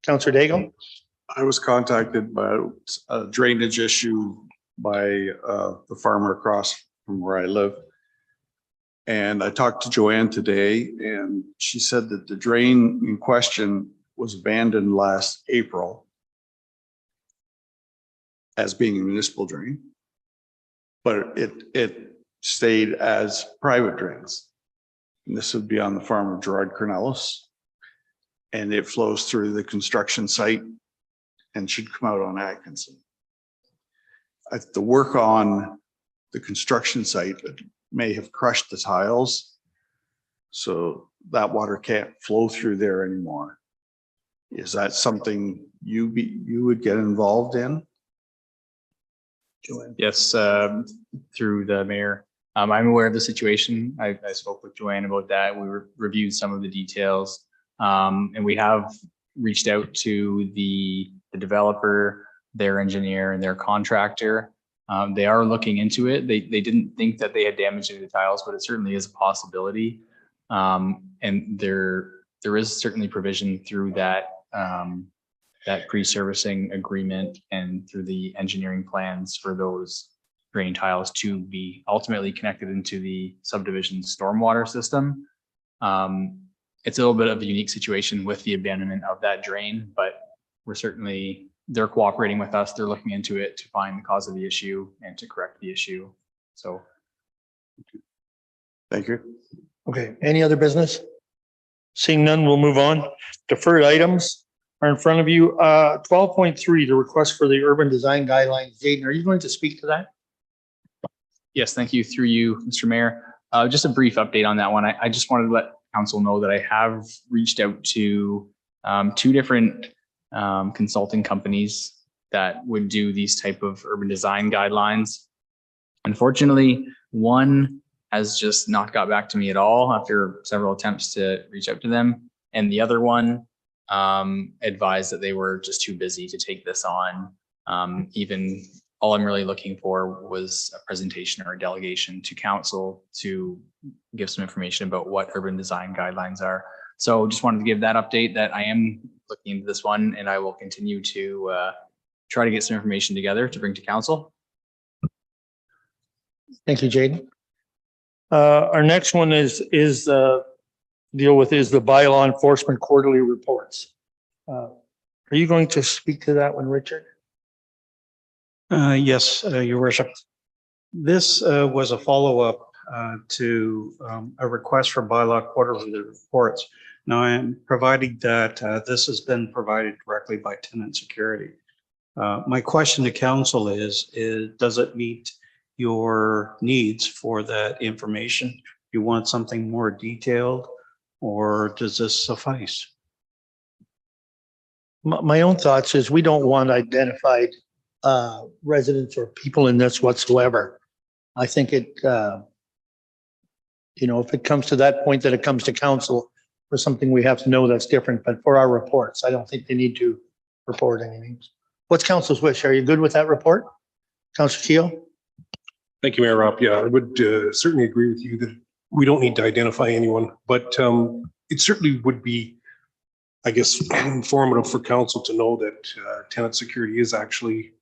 Councilor Daigle? I was contacted by a drainage issue by the farmer across from where I live. And I talked to Joanne today, and she said that the drain in question was abandoned last April as being a municipal drain, but it stayed as private drains. And this would be on the farm of Gerard Cornelis. And it flows through the construction site and should come out on Atkinson. The work on the construction site may have crushed the tiles, so that water can't flow through there anymore. Is that something you would get involved in? Joanne? Yes, through the mayor. I'm aware of the situation. I spoke with Joanne about that. We reviewed some of the details. And we have reached out to the developer, their engineer, and their contractor. They are looking into it. They didn't think that they had damaged any of the tiles, but it certainly is a possibility. And there is certainly provision through that pre-servicing agreement and through the engineering plans for those drain tiles to be ultimately connected into the subdivision stormwater system. It's a little bit of a unique situation with the abandonment of that drain, but they're cooperating with us. They're looking into it to find the cause of the issue and to correct the issue. So. Thank you. Okay, any other business? Seeing none, we'll move on. Deferred items are in front of you. 12.3, the request for the urban design guidelines. Jaden, are you going to speak to that? Yes, thank you. Through you, Mr. Mayor. Just a brief update on that one. I just wanted to let council know that I have reached out to two different consulting companies that would do these type of urban design guidelines. Unfortunately, one has just not got back to me at all after several attempts to reach out to them. And the other one advised that they were just too busy to take this on. Even all I'm really looking for was a presentation or a delegation to council to give some information about what urban design guidelines are. So just wanted to give that update that I am looking into this one, and I will continue to try to get some information together to bring to council. Thank you, Jaden. Our next one is the bylaw enforcement quarterly reports. Are you going to speak to that one, Richard? Yes, Your Worship. This was a follow-up to a request for bylaw quarterly reports. Now, I am providing that this has been provided directly by Tenant Security. My question to council is does it meet your needs for that information? Do you want something more detailed, or does this suffice? My own thoughts is we don't want identified residents or people in this whatsoever. I think it, if it comes to that point that it comes to council for something we have to know, that's different. But for our reports, I don't think they need to report anything. What's council's wish? Are you good with that report? Councilor Keel? Thank you, Mayor Rob. Yeah, I would certainly agree with you that we don't need to identify anyone, but it certainly would be, I guess, informative for council to know that Tenant Security is actually,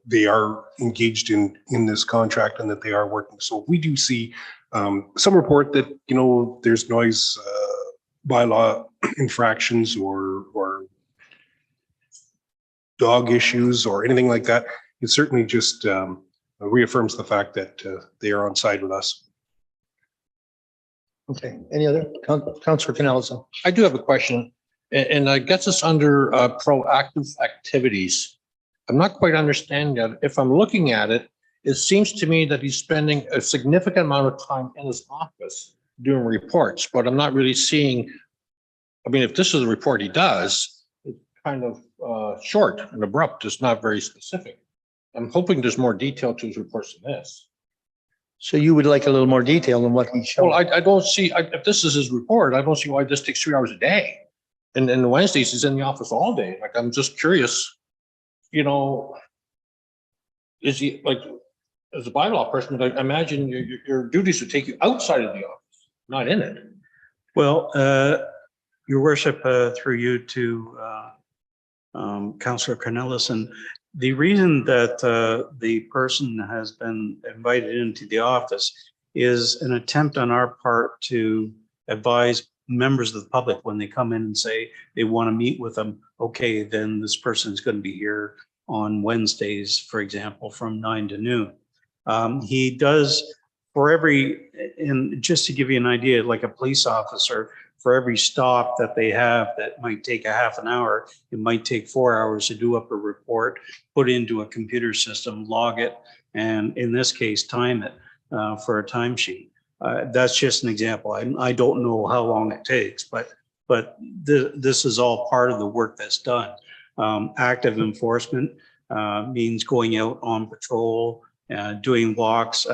they are engaged in this contract and that they are working. So we do see some report that, there's noise bylaw infractions or dog issues or anything like that. It certainly just reaffirms the fact that they are on side with us. Okay. Any other? Councilor Canelson? I do have a question, and I guess it's under proactive activities. I'm not quite understanding that. If I'm looking at it, it seems to me that he's spending a significant amount of time in his office doing reports, but I'm not really seeing, if this is a report he does, it's kind of short and abrupt. It's not very specific. I'm hoping there's more detail to his reports than this. So you would like a little more detail than what he showed? Well, I don't see, if this is his report, I don't see why this takes 3 hours a day. And Wednesdays he's in the office all day. Like, I'm just curious, is he like, as a bylaw person, I imagine your duties would take you outside of the office, not in it. Well, Your Worship, through you to Councillor Cornelison, the reason that the person has been invited into the office is an attempt on our part to advise members of the public when they come in and say they want to meet with them. Okay, then this person is going to be here on Wednesdays, for example, from 9 to noon. He does for every, and just to give you an idea, like a police officer, for every stop that they have that might take a half an hour, it might take 4 hours to do up a report, put into a computer system, log it, and in this case, time it for a timesheet. That's just an example. I don't know how long it takes, but this is all part of the work that's done. Active enforcement means going out on patrol, doing walks,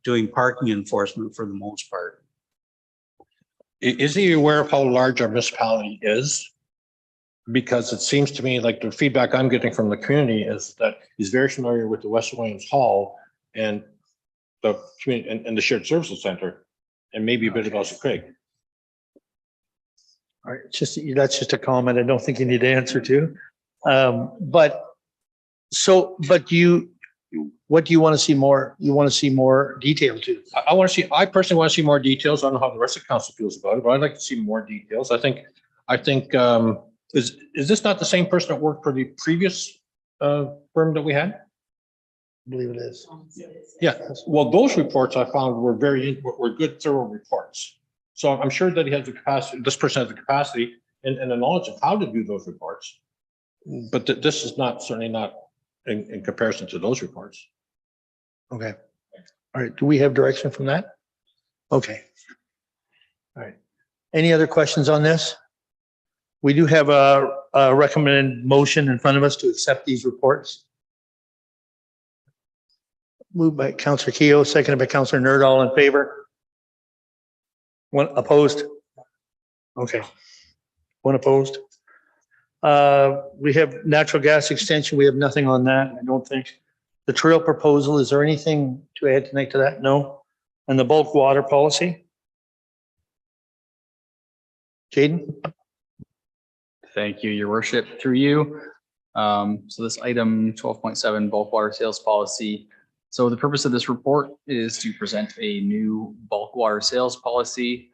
doing parking enforcement for the most part. Is he aware of how large our municipality is? Because it seems to me like the feedback I'm getting from the community is that he's very familiar with the West Williams Hall and the community and the shared services center, and maybe a bit about the Craig. All right, that's just a comment. I don't think you need to answer to. What do you want to see more? You want to see more detail too? I personally want to see more details. I don't know how the rest of the council feels about it, but I'd like to see more details. I think, is this not the same person that worked for the previous firm that we had? I believe it is. Yeah, well, those reports I found were were good, thorough reports. So I'm sure that he has the capacity, this person has the capacity and the knowledge of how to do those reports. But this is certainly not in comparison to those reports. Okay. All right, do we have direction from that? Okay. All right. Any other questions on this? We do have a recommended motion in front of us to accept these reports. Moved by Counselor Keough, seconded by Counselor Nerd. All in favor? One opposed? Okay. One opposed. We have natural gas extension. We have nothing on that, I don't think. The trail proposal, is there anything to add tonight to that? No. And the bulk water policy? Jaden? Thank you, your worship, through you. So this item 12.7 bulk water sales policy. So the purpose of this report is to present a new bulk water sales policy,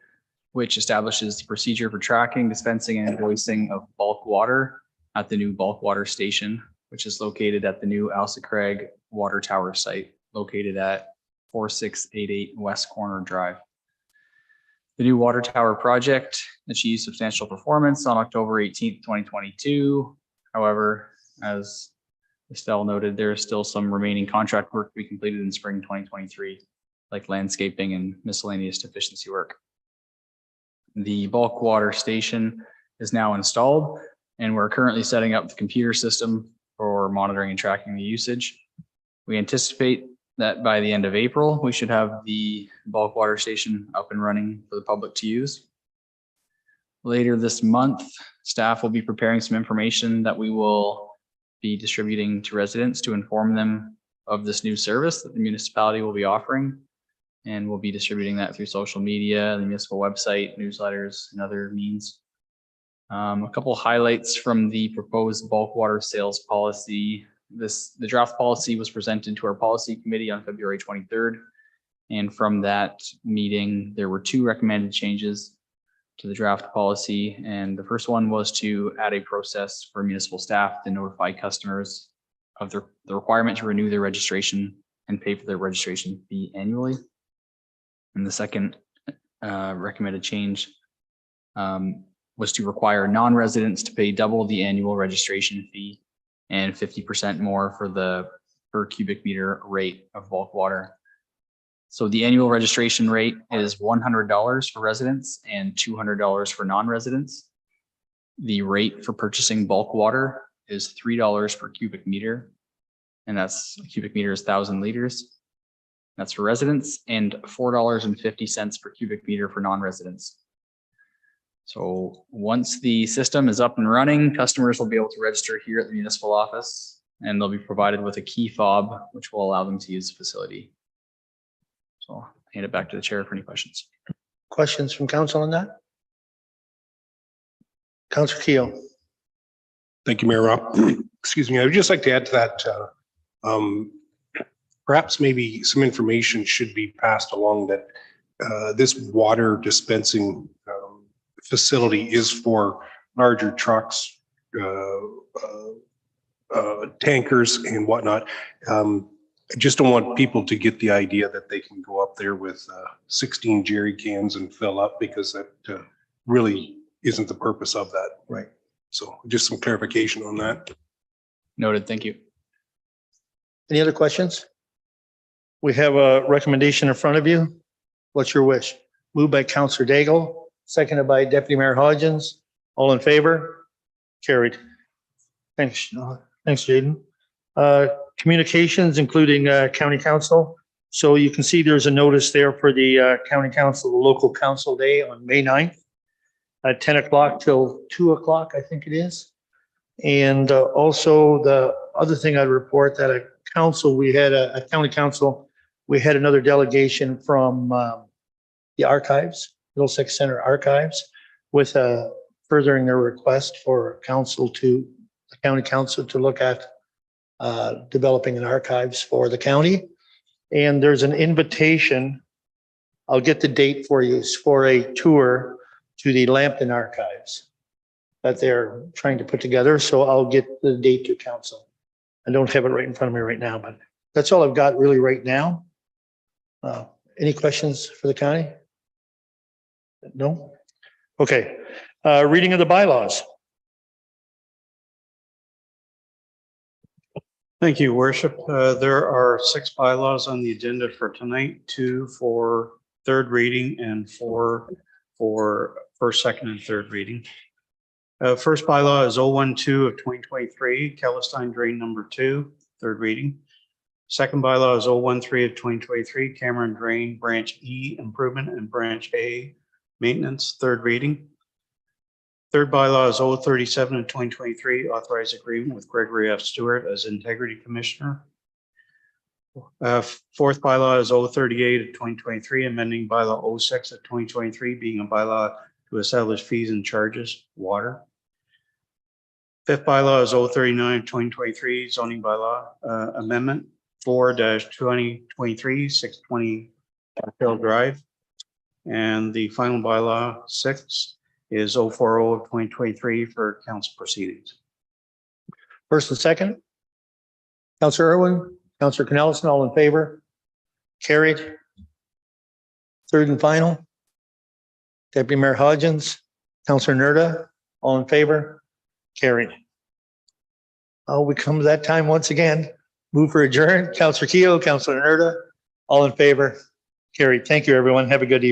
which establishes the procedure for tracking, dispensing, and invoicing of bulk water at the new bulk water station, which is located at the new Alsa Craig Water Tower site, located at 4688 West Corner Drive. The new water tower project achieved substantial performance on October 18th, 2022. However, as Estelle noted, there is still some remaining contract work to be completed in spring 2023, like landscaping and miscellaneous deficiency work. The bulk water station is now installed, and we're currently setting up the computer system for monitoring and tracking the usage. We anticipate that by the end of April, we should have the bulk water station up and running for the public to use. Later this month, staff will be preparing some information that we will be distributing to residents to inform them of this new service that the municipality will be offering. And we'll be distributing that through social media, the municipal website, newsletters, and other means. A couple highlights from the proposed bulk water sales policy. The draft policy was presented to our policy committee on February 23rd. And from that meeting, there were 2 recommended changes to the draft policy. And the first one was to add a process for municipal staff to notify customers of the requirement to renew their registration and pay for their registration fee annually. And the second recommended change was to require non-residents to pay double the annual registration fee and 50% more for the per cubic meter rate of bulk water. So the annual registration rate is $100 for residents and $200 for non-residents. The rate for purchasing bulk water is $3 per cubic meter, and that's a cubic meter is 1,000 liters. That's for residents, and $4.50 per cubic meter for non-residents. So once the system is up and running, customers will be able to register here at the municipal office, and they'll be provided with a key fob, which will allow them to use the facility. So I'll hand it back to the chair for any questions. Questions from council on that? Councilor Keough. Thank you, Mayor Rob. Excuse me. I would just like to add to that. Perhaps maybe some information should be passed along that this water dispensing facility is for larger trucks, tankers and whatnot. I just don't want people to get the idea that they can go up there with 16 jerry cans and fill up, because that really isn't the purpose of that. Right. So just some clarification on that. Noted. Thank you. Any other questions? We have a recommendation in front of you. What's your wish? Moved by Counselor Daigle, seconded by Deputy Mayor Hodgins. All in favor? Carried. Thanks. Thanks, Jaden. Communications, including county council. So you can see there's a notice there for the county council, the local council day on May 9th at 10 o'clock till 2 o'clock, I think it is. And also the other thing I'd report that at council, we had a county council, we had another delegation from the archives, Middlesex Center Archives, with furthering their request for council to, the county council to look at developing an archives for the county. And there's an invitation, I'll get the date for you, for a tour to the Lambton Archives that they're trying to put together. So I'll get the date to council. I don't have it right in front of me right now, but that's all I've got really right now. Any questions for the county? No? Okay. Reading of the bylaws. Thank you, Worship. There are 6 bylaws on the agenda for tonight, 2 for third reading and 4 for first, second, and third reading. First bylaw is 012 of 2023, Kellistein Drain Number 2, third reading. Second bylaw is 013 of 2023, Cameron Drain Branch E Improvement and Branch A Maintenance, third reading. Third bylaw is 037 of 2023, authorized agreement with Gregory F. Stewart as Integrity Commissioner. Fourth bylaw is 038 of 2023, amending bylaw 06 of 2023, being a bylaw to establish fees and charges, water. Fifth bylaw is 039 of 2023, zoning bylaw amendment 4-2023, 620 Hill Drive. And the final bylaw 6 is 040 of 2023 for council proceedings. First and second. Counselor Irwin, Counselor Canellison, all in favor? Carried. Third and final. Deputy Mayor Hodgins, Counselor Nerda, all in favor? Carried. We come to that time once again. Move for adjourn. Counselor Keough, Counselor Nerda, all in favor? Carried. Thank you, everyone. Have a good evening.